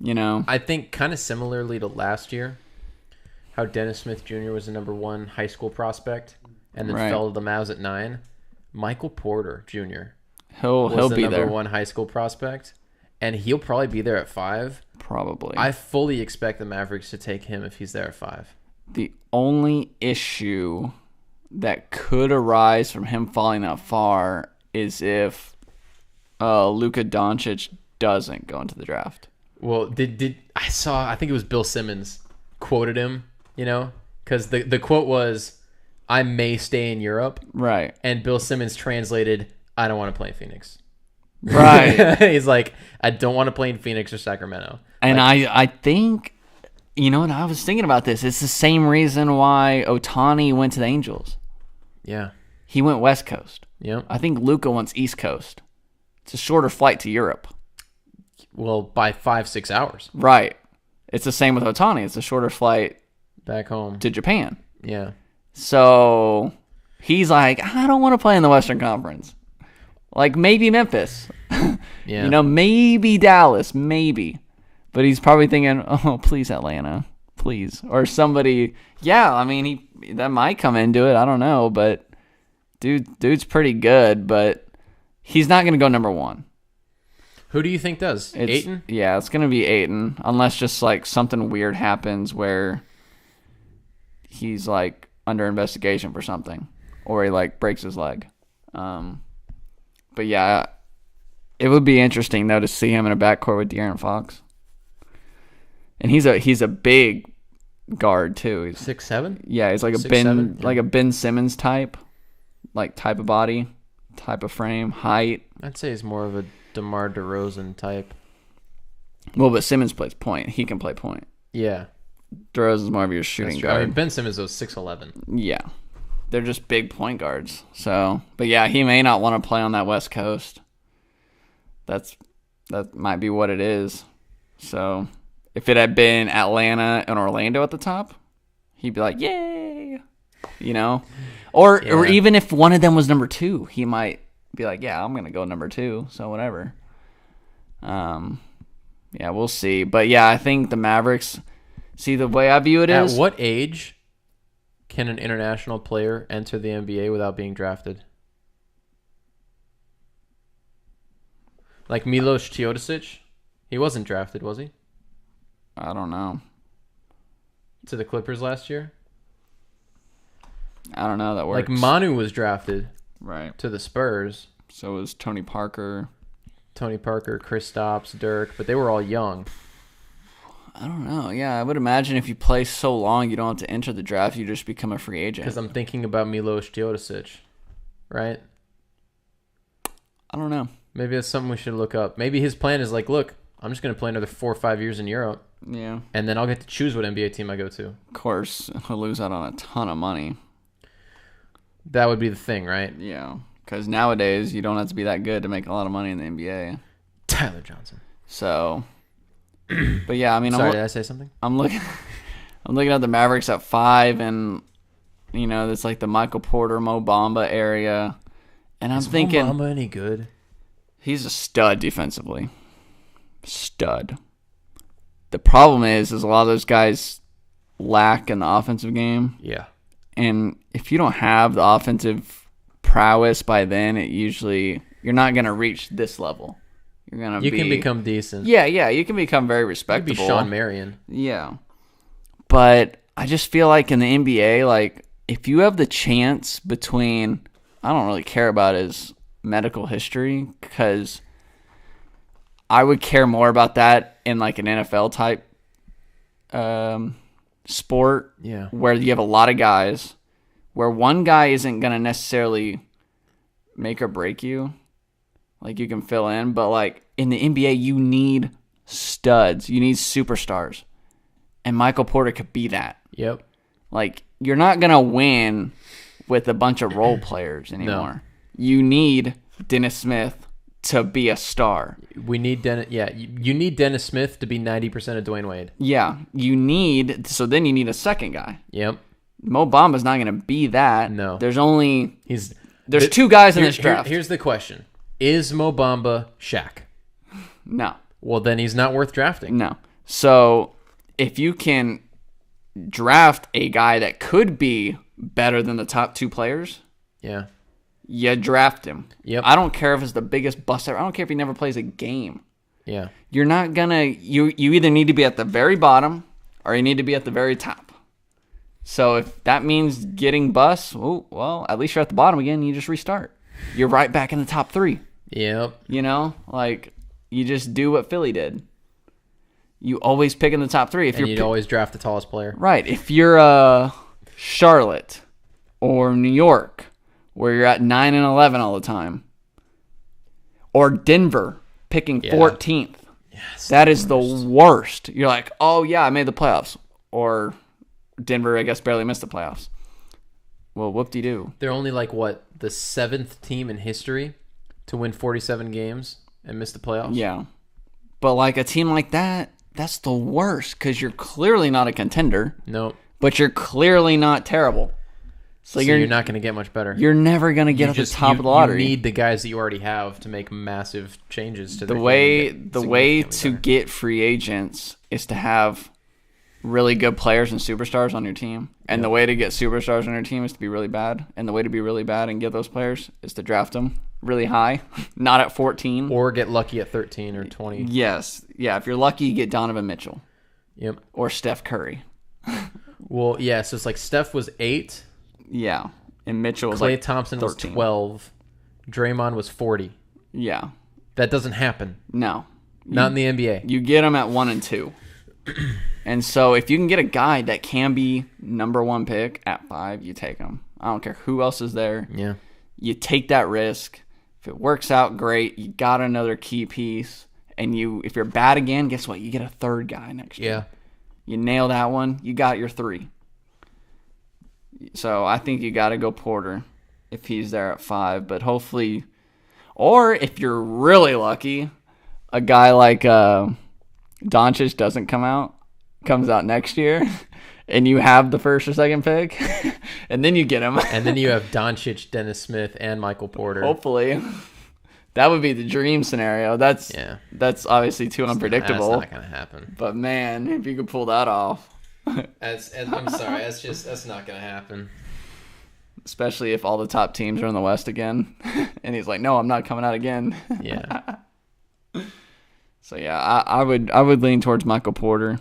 S1: I think kind of similarly to last year, how Dennis Smith Jr. was the number 1 high school prospect, and then fell to the Mavs at 9. Michael Porter Jr.
S2: He'll be
S1: the
S2: there.
S1: number 1 high school prospect, and he'll probably be there at 5.
S2: Probably.
S1: I fully expect the Mavericks to take him if he's there at 5.
S2: The only issue that could arise from him falling that far is if Luka Doncic doesn't go into the draft.
S1: Well, I think it was Bill Simmons quoted him, because the quote was, "I may stay in Europe."
S2: Right.
S1: And Bill Simmons translated, "I don't want to play in Phoenix."
S2: Right.
S1: He's like, "I don't want to play in Phoenix or Sacramento."
S2: And I think, and I was thinking about this. It's the same reason why Ohtani went to the Angels.
S1: Yeah.
S2: He went West Coast.
S1: Yep.
S2: I think Luka wants East Coast. It's a shorter flight to Europe.
S1: Well, by 5-6 hours.
S2: Right. It's the same with Ohtani. It's a shorter flight
S1: back home
S2: to Japan.
S1: Yeah.
S2: So he's like, I don't want to play in the Western Conference. Like maybe Memphis.
S1: Yeah.
S2: Maybe Dallas. Maybe. But he's probably thinking, oh, please, Atlanta. Please. Or somebody. Yeah, I mean, that might come into it. I don't know. But dude's pretty good. But he's not going to go number 1.
S1: Who do you think does? Ayton?
S2: Yeah, it's going to be Ayton. Unless just like something weird happens where he's like under investigation for something. Or he like breaks his leg. But yeah, it would be interesting though to see him in a backcourt with De'Aaron Fox. And he's a big guard too. He's
S1: 6'7"?
S2: Yeah, he's like a
S1: 6'7",
S2: like a Ben Simmons type of body, type of frame, height.
S1: I'd say he's more of a DeMar DeRozan type.
S2: Well, but Simmons plays point. He can play point.
S1: Yeah.
S2: DeRozan's more of your shooting guard.
S1: I mean, Ben Simmons was 6'11".
S2: Yeah. They're just big point guards. So, but yeah, he may not want to play on that West Coast. That might be what it is. So, if it had been Atlanta and Orlando at the top, he'd be like, "Yay!" Or even if one of them was number 2, he might be like, "Yeah, I'm gonna go number 2." So whatever. Yeah, we'll see. But yeah, I think the Mavericks. See, the way I view it is,
S1: at what age can an international player enter the NBA without being drafted? Like Milos Teodosic, he wasn't drafted, was he?
S2: I don't know.
S1: To the Clippers last year?
S2: I don't know. That works.
S1: Like Manu was drafted
S2: right
S1: to the Spurs.
S2: So was Tony Parker,
S1: Kristaps, Dirk, but they were all young.
S2: I don't know. Yeah, I would imagine if you play so long, you don't have to enter the draft. You just become a free agent.
S1: Because I'm thinking about Milos Teodosic, right?
S2: I don't know.
S1: Maybe that's something we should look up. Maybe his plan is like, look, I'm just going to play another 4 or 5 years in Europe.
S2: Yeah.
S1: And then I'll get to choose what NBA team I go to.
S2: Of course, he'll lose out on a ton of money.
S1: That would be the thing, right?
S2: Yeah. Because nowadays, you don't have to be that good to make a lot of money in the NBA.
S1: Tyler Johnson.
S2: So, but yeah, I mean,
S1: sorry, did I say something?
S2: I'm looking at the Mavericks at 5, and it's like the Michael Porter, Mo Bamba area, and I'm thinking,
S1: Mo Bamba any good?
S2: He's a stud defensively. Stud. The problem is a lot of those guys lack in the offensive game.
S1: Yeah.
S2: And if you don't have the offensive prowess by then, you're not going to reach this level. You
S1: can become decent.
S2: Yeah, you can become very respectable.
S1: You could be Sean Marion.
S2: Yeah. But I just feel like in the NBA, like if you have the chance between, I don't really care about his medical history because I would care more about that in like an NFL type sport, where you have a lot of guys, where one guy isn't going to necessarily make or break you. Like you can fill in, but like in the NBA, you need studs, you need superstars, and Michael Porter could be that.
S1: Yep.
S2: Like you're not going to win with a bunch of role players anymore. No. You need Dennis Smith to be a star.
S1: We need Dennis. Yeah, you need Dennis Smith to be 90% of Dwayne Wade.
S2: Yeah, so then you need a second guy.
S1: Yep.
S2: Mo Bamba's not going to be that.
S1: No.
S2: There's 2 guys in this draft.
S1: Here's the question: is Mo Bamba Shaq?
S2: No.
S1: Well, then he's not worth drafting.
S2: No. So if you can draft a guy that could be better than the top 2 players,
S1: yeah,
S2: you draft him.
S1: Yep.
S2: I don't care if it's the biggest bust ever. I don't care if he never plays a game.
S1: Yeah.
S2: You're not gonna. You either need to be at the very bottom or you need to be at the very top. So if that means getting bust, well, at least you're at the bottom again. You just restart. You're right back in the top 3.
S1: Yep.
S2: You know, like you just do what Philly did. You always pick in the top 3.
S1: You'd always draft the tallest player.
S2: Right. If you're Charlotte or New York, where you're at 9 and 11 all the time, or Denver picking 14th, that is the worst. You're like, oh yeah, I made the playoffs, or Denver, I guess, barely missed the playoffs. Well, whoop-de-doo.
S1: They're only like the 7th team in history to win 47 games and miss the playoffs.
S2: Yeah, but like a team like that, that's the worst because you're clearly not a contender.
S1: Nope.
S2: But you're clearly not terrible.
S1: So you're not going to get much better.
S2: You're never going to get at the top of the lottery.
S1: You need the guys that you already have to make massive changes to
S2: the way to get free agents is to have really good players and superstars on your team. And the way to get superstars on your team is to be really bad. And the way to be really bad and get those players is to draft them really high, not at 14.
S1: Or get lucky at 13 or 20.
S2: Yes. Yeah, if you're lucky, you get Donovan Mitchell.
S1: Yep.
S2: Or Steph Curry.
S1: Well, yeah, so it's like Steph was 8.
S2: Yeah. And Mitchell was
S1: Klay Thompson 13. Was 12. Draymond was 40.
S2: Yeah.
S1: That doesn't happen.
S2: No.
S1: Not in the NBA.
S2: You get them at 1 and 2. And so if you can get a guy that can be number 1 pick at 5, you take him. I don't care who else is there.
S1: Yeah.
S2: You take that risk. If it works out, great. You got another key piece. And if you're bad again, guess what? You get a 3rd guy next year.
S1: Yeah.
S2: You nail that one, you got your 3. So I think you got to go Porter if he's there at 5. But hopefully, or if you're really lucky, a guy like Doncic comes out next year, and you have the 1st or 2nd pick, and then you get him.
S1: And then you have Doncic, Dennis Smith, and Michael Porter.
S2: Hopefully. That would be the dream scenario. That's obviously too unpredictable.
S1: That's not going to happen.
S2: But man, if you could pull that off.
S1: I'm sorry, that's not going to happen.
S2: Especially if all the top teams are in the West again. And he's like, no, I'm not coming out again.
S1: Yeah.
S2: So yeah, I would lean towards Michael Porter.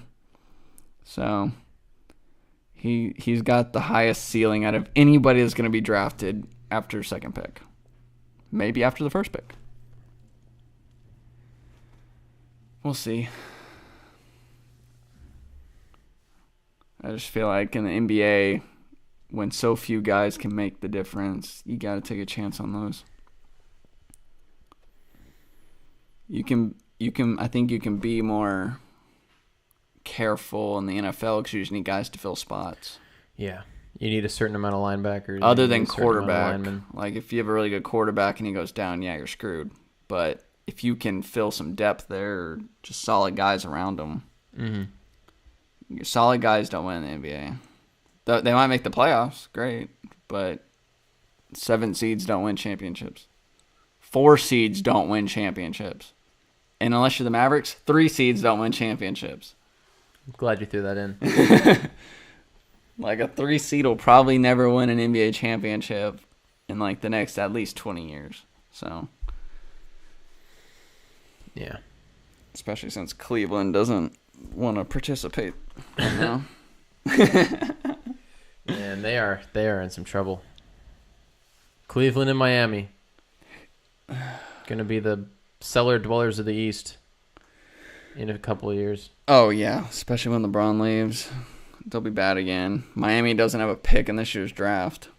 S2: So he's got the highest ceiling out of anybody that's going to be drafted after 2nd pick. Maybe after the 1st pick. We'll see. I just feel like in the NBA, when so few guys can make the difference, you got to take a chance on those. I think you can be more careful in the NFL because you just need guys to fill spots.
S1: Yeah. You need a certain amount of linebackers.
S2: Other than quarterback. Like, if you have a really good quarterback and he goes down, yeah, you're screwed. But if you can fill some depth there, or just solid guys around them, solid guys don't win in the NBA. They might make the playoffs, great, but 7 seeds don't win championships. 4 seeds don't win championships. And unless you're the Mavericks, 3 seeds don't win championships.
S1: I'm glad you threw that in.
S2: Like a 3 seed will probably never win an NBA championship in like the next at least 20 years. So,
S1: yeah.
S2: Especially since Cleveland doesn't want to participate right now.
S1: And they are in some trouble. Cleveland and Miami. Going to be the cellar dwellers of the East in a couple of years.
S2: Oh, yeah. Especially when LeBron leaves. They'll be bad again. Miami doesn't have a pick in this year's draft.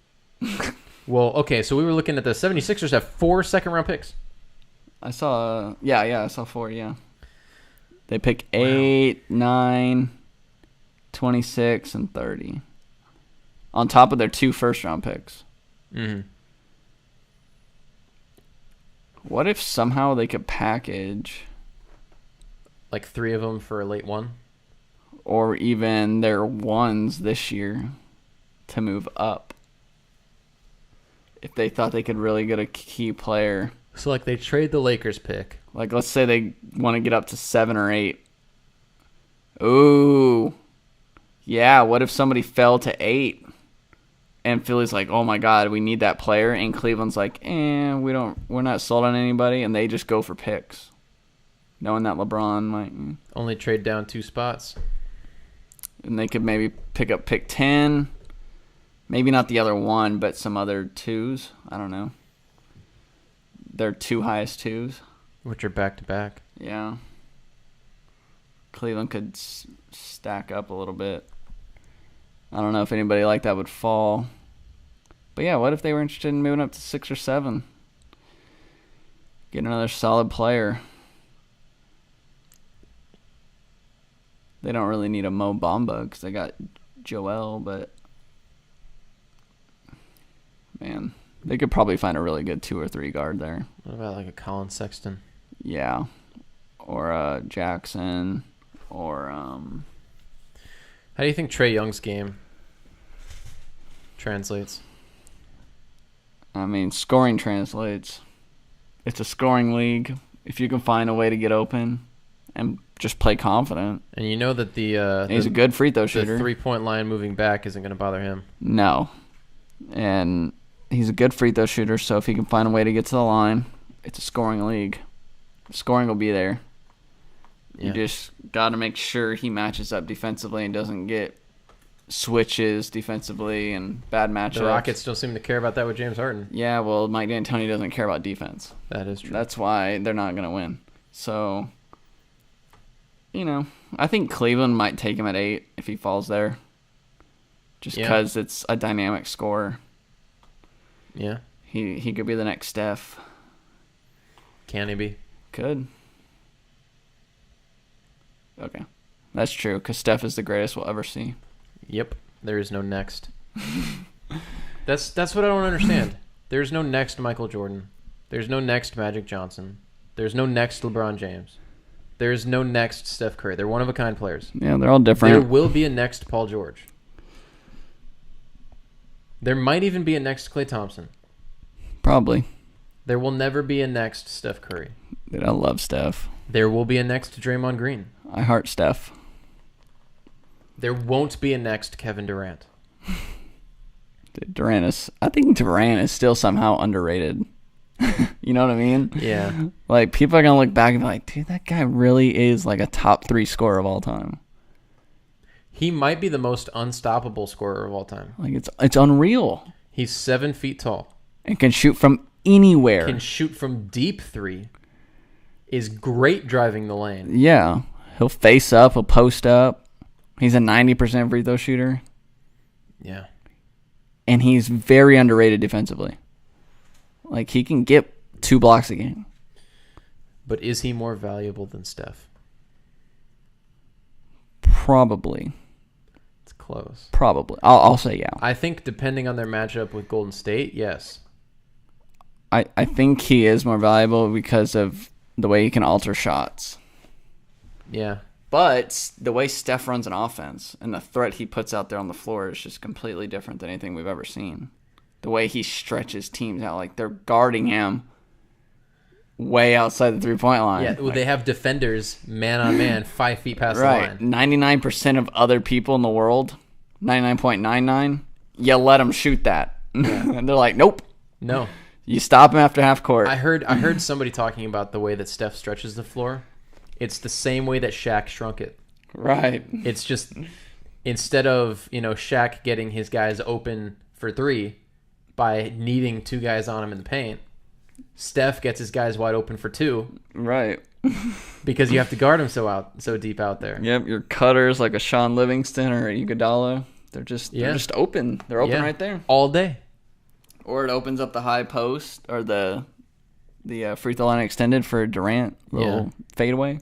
S1: Well, okay, so we were looking at the 76ers have 4 second-round picks.
S2: I saw, I saw 4, yeah. They pick 8, 9, 26, and 30. On top of their 2 first-round picks.
S1: Mm-hmm.
S2: What if somehow they could package...
S1: like 3 of them for a late one?
S2: Or even their 1s this year to move up. If they thought they could really get a key player.
S1: So, like, they trade the Lakers pick.
S2: Like, let's say they want to get up to 7 or 8. Ooh. Yeah, what if somebody fell to 8? And Philly's like, oh my God, we need that player. And Cleveland's like, we're not sold on anybody. And they just go for picks, knowing that LeBron might
S1: only trade down 2 spots.
S2: And they could maybe pick up pick 10. Maybe not the other one, but some other 2s. I don't know. Their 2 highest 2s.
S1: Which are back-to-back.
S2: Yeah. Cleveland could stack up a little bit. I don't know if anybody like that would fall. But yeah, what if they were interested in moving up to 6 or 7? Get another solid player. They don't really need a Mo Bamba because they got Joel, but man, they could probably find a really good 2 or 3 guard there.
S1: What about like a Colin Sexton?
S2: Yeah. Or Jackson. Or
S1: how do you think Trae Young's game translates?
S2: I mean, scoring translates. It's a scoring league. If you can find a way to get open and just play confident.
S1: And you know that
S2: he's a good free throw shooter.
S1: The 3-point line moving back isn't going to bother him.
S2: No. And he's a good free throw shooter, so if he can find a way to get to the line, it's a scoring league. Scoring will be there. Yeah. You just got to make sure he matches up defensively and doesn't get switches defensively and bad matchups.
S1: The Rockets don't seem to care about that with James Harden.
S2: Yeah, well, Mike D'Antoni doesn't care about defense.
S1: That is true.
S2: That's why they're not going to win. So, I think Cleveland might take him at 8 if he falls there. Just because it's a dynamic scorer.
S1: Yeah.
S2: He could be the next Steph.
S1: Can he be?
S2: Could. Okay. That's true, because Steph is the greatest we'll ever see.
S1: Yep. There is no next. That's what I don't understand. There's no next Michael Jordan. There's no next Magic Johnson. There's no next LeBron James. There's no next Steph Curry. They're one-of-a-kind players.
S2: Yeah, they're all different.
S1: There will be a next Paul George. There might even be a next Klay Thompson.
S2: Probably.
S1: There will never be a next Steph Curry.
S2: Dude, I love Steph.
S1: There will be a next Draymond Green.
S2: I heart Steph.
S1: There won't be a next Kevin Durant.
S2: Dude, I think Durant is still somehow underrated. You know what I mean?
S1: Yeah.
S2: Like, people are going to look back and be like, dude, that guy really is like a top 3 scorer of all time.
S1: He might be the most unstoppable scorer of all time.
S2: Like, it's unreal.
S1: He's 7 feet tall.
S2: And can shoot from anywhere.
S1: Can shoot from deep 3. Is great driving the lane.
S2: Yeah. He'll face up. He'll post up. He's a 90% free throw shooter.
S1: Yeah.
S2: And he's very underrated defensively. Like, he can get 2 blocks a game.
S1: But is he more valuable than Steph?
S2: Probably.
S1: It's close.
S2: Probably. I'll say yeah.
S1: I think depending on their matchup with Golden State, yes.
S2: I think he is more valuable because of the way he can alter shots.
S1: Yeah.
S2: But the way Steph runs an offense and the threat he puts out there on the floor is just completely different than anything we've ever seen. The way he stretches teams out, like they're guarding him way outside the 3-point line.
S1: Yeah, well, they have defenders man on man 5 feet past
S2: right.
S1: the line.
S2: 99% of other people in the world, 99.99, you let them shoot that. Yeah. And they're like, nope.
S1: No.
S2: You stop him after half court.
S1: I heard somebody talking about the way that Steph stretches the floor. It's the same way that Shaq shrunk it.
S2: Right.
S1: It's just instead of, Shaq getting his guys open for 3 by needing 2 guys on him in the paint, Steph gets his guys wide open for 2.
S2: Right.
S1: Because you have to guard him so deep out there.
S2: Yep, your cutters like a Sean Livingston or a Iguodala, they're just open. They're open right there.
S1: All day.
S2: Or it opens up the high post or the free throw line extended for Durant, little fadeaway.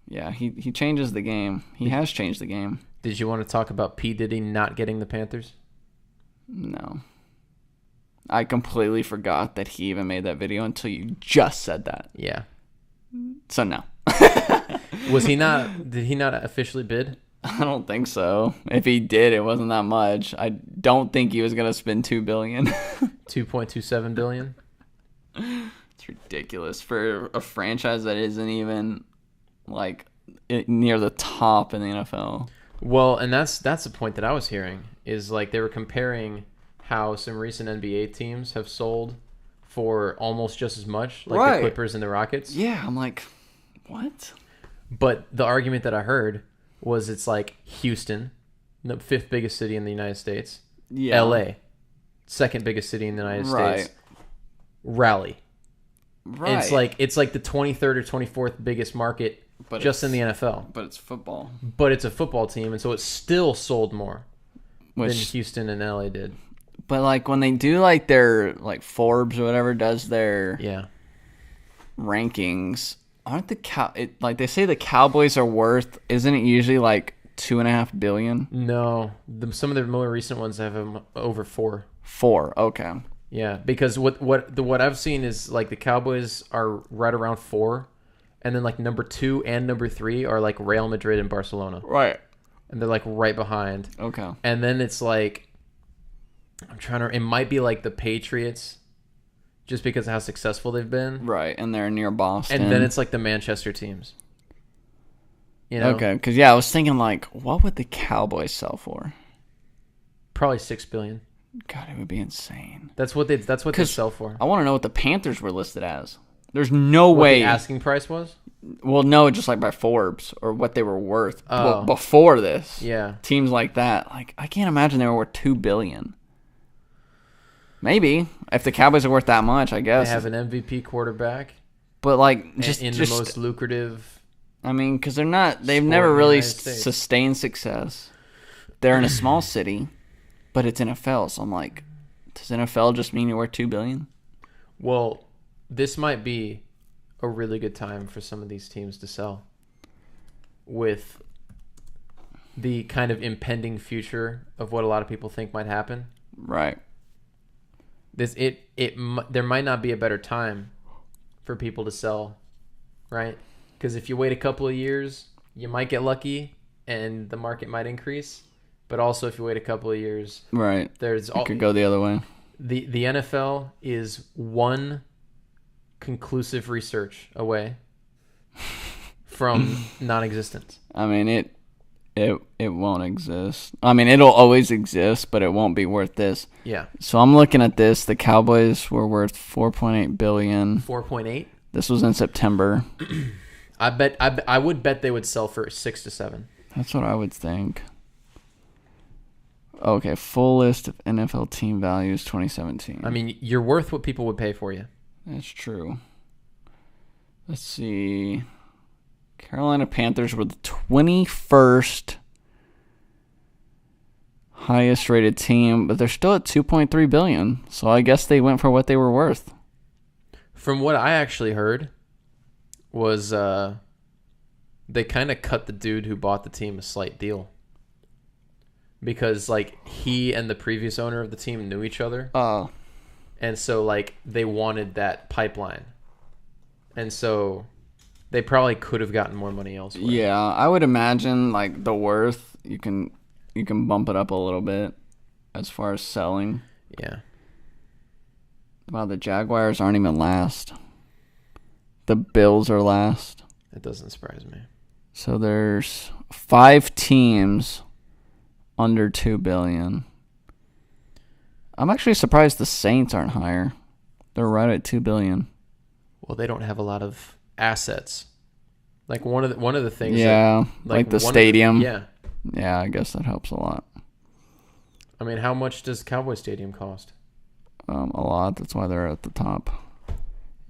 S2: Yeah, he changes the game. He has changed the game.
S1: Did you want to talk about P. Diddy not getting the Panthers?
S2: No. I completely forgot that he even made that video until you just said that.
S1: Yeah.
S2: So no.
S1: Did he not officially bid?
S2: I don't think so. If he did, it wasn't that much. I don't think he was going to spend $2 billion.
S1: $2.27 billion?
S2: It's ridiculous for a franchise that isn't even like near the top in the NFL.
S1: Well, and that's the point that I was hearing is like they were comparing how some recent NBA teams have sold for almost just as much, like the Clippers and the Rockets.
S2: Yeah, I'm like, what?
S1: But the argument that I heard was it's like Houston, the 5th biggest city in the United States.
S2: Yeah.
S1: LA, 2nd biggest city in the United States. Raleigh. Right. It's like the 23rd or 24th biggest market just in the NFL.
S2: But it's football.
S1: But it's a football team, and so it still sold more than Houston and LA did.
S2: But like when they do like their like Forbes or whatever does their rankings, aren't like they say the Cowboys are worth? Isn't it usually like $2.5 billion?
S1: No, some of the more recent ones have them over 4.
S2: 4, okay.
S1: Yeah, because what I've seen is like the Cowboys are right around 4, and then like number 2 and number 3 are like Real Madrid and Barcelona.
S2: Right.
S1: And they're like right behind.
S2: Okay.
S1: And then it's like it might be like the Patriots, just because of how successful they've been.
S2: Right, and they're near Boston.
S1: And then it's like the Manchester teams. You know?
S2: Okay, because I was thinking like, what would the Cowboys sell for?
S1: Probably $6 billion.
S2: God, it would be insane.
S1: That's what they sell for.
S2: I want to know what the Panthers were listed as. There's no way
S1: the asking price was.
S2: Well, no, just like by Forbes or what they were worth before this.
S1: Yeah,
S2: teams like that. Like I can't imagine they were worth $2 billion. Maybe if the Cowboys are worth that much, I guess
S1: they have an MVP quarterback.
S2: But like just
S1: the most lucrative.
S2: I mean, because they've never really sustained success. They're in a small city. But it's NFL, so I'm like, does NFL just mean you're worth $2 billion?
S1: Well, this might be a really good time for some of these teams to sell, with the kind of impending future of what a lot of people think might happen.
S2: Right.
S1: There might not be a better time for people to sell, right? Because if you wait a couple of years, you might get lucky, and the market might increase. But also, if you wait a couple of years,
S2: right, it could go the other way.
S1: The NFL is one conclusive research away from non-existence.
S2: I mean, it won't exist. I mean, it'll always exist, but it won't be worth this.
S1: Yeah.
S2: So I'm looking at this. The Cowboys were worth $4.8 billion.
S1: 4.8.
S2: This was in September.
S1: I would bet they would sell for 6 to 7.
S2: That's what I would think. Okay, full list of NFL team values 2017.
S1: I mean, you're worth what people would pay for you.
S2: That's true. Let's see. Carolina Panthers were the 21st highest rated team, but they're still at $2.3 billion. So I guess they went for what they were worth.
S1: From what I actually heard was they kind of cut the dude who bought the team a slight deal. Because, like, he and the previous owner of the team knew each other.
S2: Oh.
S1: And so, like, they wanted that pipeline. And so they probably could have gotten more money elsewhere.
S2: Yeah, I would imagine, like, the worth, you can bump it up a little bit as far as selling.
S1: Yeah.
S2: Wow, the Jaguars aren't even last. The Bills are last.
S1: That doesn't surprise me.
S2: So there's 5 teams under $2 billion. I'm actually surprised the Saints aren't higher. They're right at $2 billion.
S1: Well, they don't have a lot of assets. Like one of the things.
S2: Yeah,
S1: that,
S2: like the stadium.
S1: Yeah,
S2: I guess that helps a lot.
S1: I mean, how much does Cowboy Stadium cost?
S2: A lot. That's why they're at the top.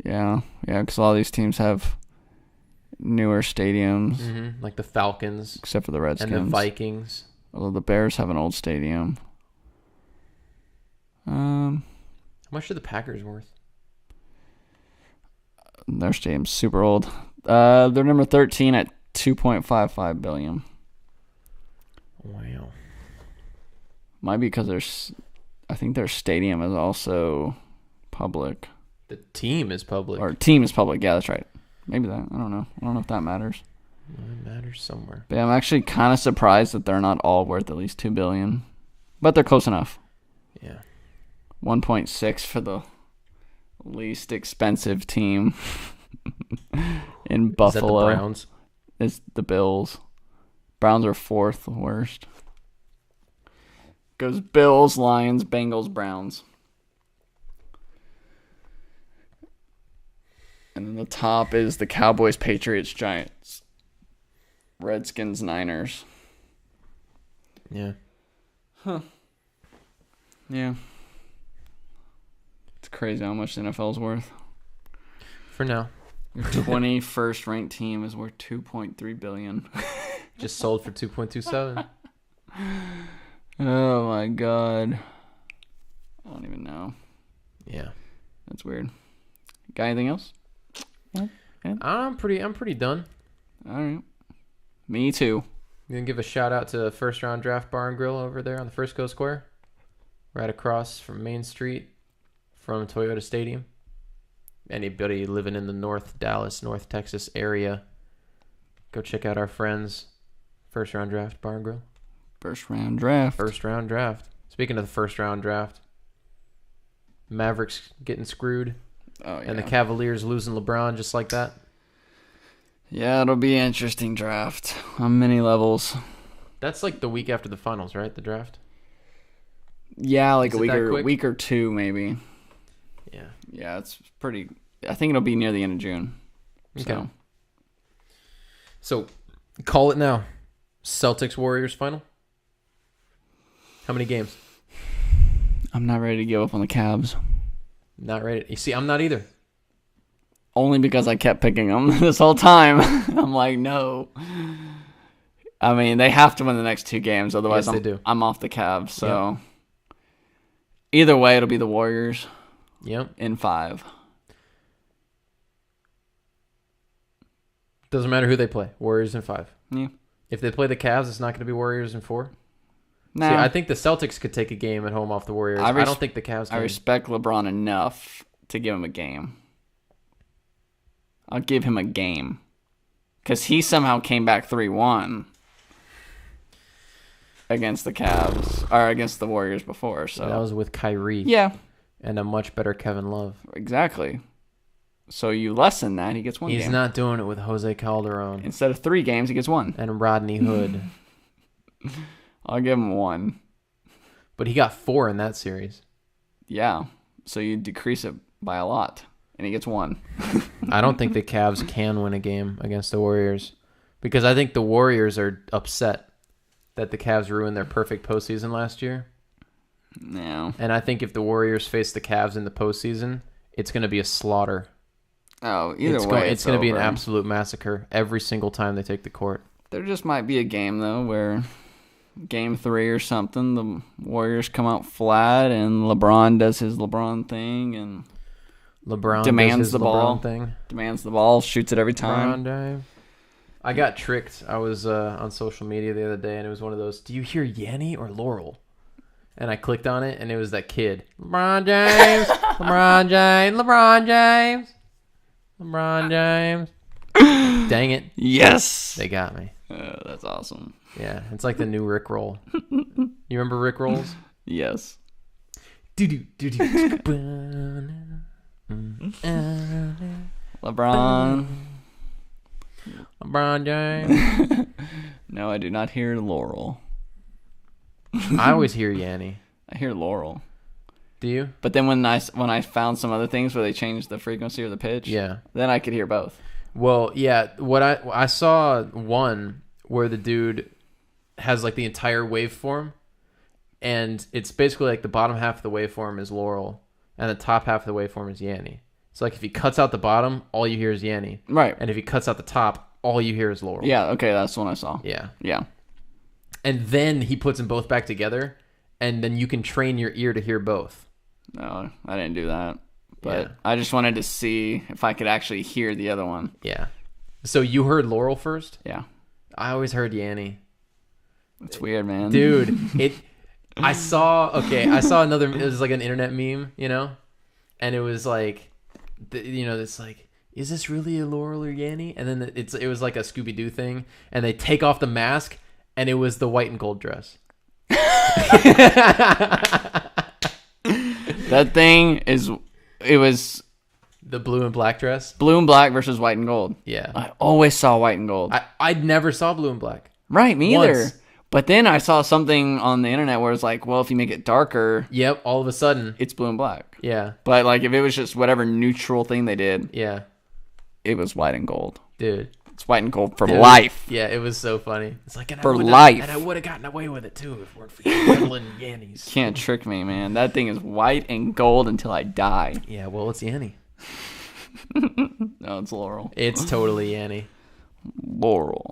S2: Yeah, because a lot of these teams have newer stadiums,
S1: like the Falcons,
S2: except for the Redskins
S1: and the Vikings.
S2: Although the Bears have an old stadium.
S1: How much are the Packers worth?
S2: Their stadium's super old. They're number 13 at $2.55 billion.
S1: Wow.
S2: Might be because I think their stadium is also public.
S1: The team is public.
S2: Or team is public. Yeah, that's right. Maybe that. I don't know. I don't know if that matters.
S1: It matters somewhere.
S2: But yeah, I'm actually kind of surprised that they're not all worth at least $2 billion. But they're close enough.
S1: Yeah.
S2: 1.6 for the least expensive team in Buffalo. Is that the
S1: Browns?
S2: It's the Bills. Browns are 4th worst. Goes Bills, Lions, Bengals, Browns. And then the top is the Cowboys, Patriots, Giants, Redskins, Niners.
S1: Yeah.
S2: Huh. Yeah. It's crazy how much the NFL's worth.
S1: For now.
S2: Your 21st ranked team is worth $2.3 billion.
S1: Just sold for 2.27.
S2: Oh my god. I don't even know.
S1: Yeah.
S2: That's weird. Got anything else? Yeah.
S1: I'm pretty done.
S2: All right. Me too.
S1: You gonna give a shout out to First Round Draft Bar and Grill over there on the Frisco Square, right across from Main Street, from Toyota Stadium. Anybody living in the North Dallas, North Texas area, go check out our friends, First Round Draft Bar and Grill.
S2: First round draft.
S1: First round draft. Speaking of the first round draft, Mavericks getting screwed.
S2: Oh yeah.
S1: And the Cavaliers losing LeBron just like that.
S2: Yeah, it'll be an interesting draft on many levels.
S1: That's like the week after the finals, right? The draft.
S2: Yeah, like
S1: Is
S2: a week or two maybe.
S1: Yeah.
S2: Yeah, it's pretty. I think it'll be near the end of June.
S1: Okay. So, call it now. Celtics Warriors final. How many games?
S2: I'm not ready to give up on the Cavs.
S1: Not ready. You see, I'm not either.
S2: Only because I kept picking them this whole time. I'm like, no. I mean, they have to win the next two games. Otherwise,
S1: Yes, they do.
S2: I'm off the Cavs. So, either way, it'll be the Warriors.
S1: Yep.
S2: In 5.
S1: Doesn't matter who they play. Warriors in 5.
S2: Yeah.
S1: If they play the Cavs, it's not going to be Warriors in 4.
S2: No.
S1: See, I think the Celtics could take a game at home off the Warriors. I don't think the Cavs can.
S2: I respect LeBron enough to give him a game. I'll give him a game. Because he somehow came back 3-1 against the Cavs, or against the Warriors before. So
S1: that was with Kyrie.
S2: Yeah.
S1: And a much better Kevin Love.
S2: Exactly. So you lessen that, he gets 1 game.
S1: He's not doing it with Jose Calderon.
S2: Instead of 3 games, he gets 1.
S1: And Rodney Hood.
S2: I'll give him 1.
S1: But he got 4 in that series.
S2: Yeah. So you decrease it by a lot. And he gets 1.
S1: I don't think the Cavs can win a game against the Warriors. Because I think the Warriors are upset that the Cavs ruined their perfect postseason last year.
S2: Yeah.
S1: And I think if the Warriors face the Cavs in the postseason, it's going to be a slaughter.
S2: Oh, either way,
S1: it's going to be an absolute massacre every single time they take the court.
S2: There just might be a game, though, where game 3 or something, the Warriors come out flat and LeBron does his LeBron thing and
S1: LeBron
S2: demands
S1: does his
S2: the ball.
S1: LeBron thing.
S2: Demands the ball, shoots it every time.
S1: LeBron, I got tricked. I was on social media the other day, and it was one of those, do you hear Yanni or Laurel? And I clicked on it, and it was that kid. LeBron James, LeBron James, LeBron James, LeBron James. Dang it.
S2: Yes.
S1: They got me.
S2: That's awesome.
S1: Yeah, it's like the new Rick roll. You remember Rick rolls?
S2: Yes. LeBron.
S1: LeBron James.
S2: No, I do not hear Laurel.
S1: I always hear Yanni.
S2: I hear Laurel.
S1: Do you?
S2: But then when I found some other things where they changed the frequency or the pitch,
S1: yeah,
S2: then I could hear both.
S1: Well, yeah, what I saw one where the dude has like the entire waveform, and it's basically like the bottom half of the waveform is Laurel, and the top half of the waveform is Yanni. So like if he cuts out the bottom, all you hear is Yanni.
S2: Right.
S1: And if he cuts out the top, all you hear is Laurel.
S2: Yeah, okay, that's the one I saw.
S1: Yeah.
S2: Yeah.
S1: And then he puts them both back together, and then you can train your ear to hear both.
S2: No, I didn't do that. But
S1: Yeah.
S2: I just wanted to see if I could actually hear the other one.
S1: Yeah. So you heard Laurel first?
S2: Yeah.
S1: I always heard Yanni.
S2: It's weird, man.
S1: Dude, I saw another, it was like an internet meme, you know? And it was like, it's like, is this really a Laurel or Yanni? And then it was like a Scooby-Doo thing, and they take off the mask, and it was the white and gold dress.
S2: That thing it was
S1: the blue and black dress.
S2: Blue and black versus white and gold.
S1: Yeah,
S2: I always saw white and gold.
S1: I never saw blue and black.
S2: Right, me either. But then I saw something on the internet where it's like, well, if you make it darker,
S1: yep, all of a sudden
S2: it's blue and black.
S1: Yeah.
S2: But like if it was just whatever neutral thing they did,
S1: yeah,
S2: it was white and gold.
S1: Dude.
S2: It's white and gold for life.
S1: Yeah, it was so funny. It's like
S2: for life.
S1: And I would have gotten away with it too if it weren't for Yanni Yannies.
S2: Can't trick me, man. That thing is white and gold until I die.
S1: Yeah, well, it's Yanni.
S2: No, it's Laurel.
S1: It's totally Yanni.
S2: Laurel.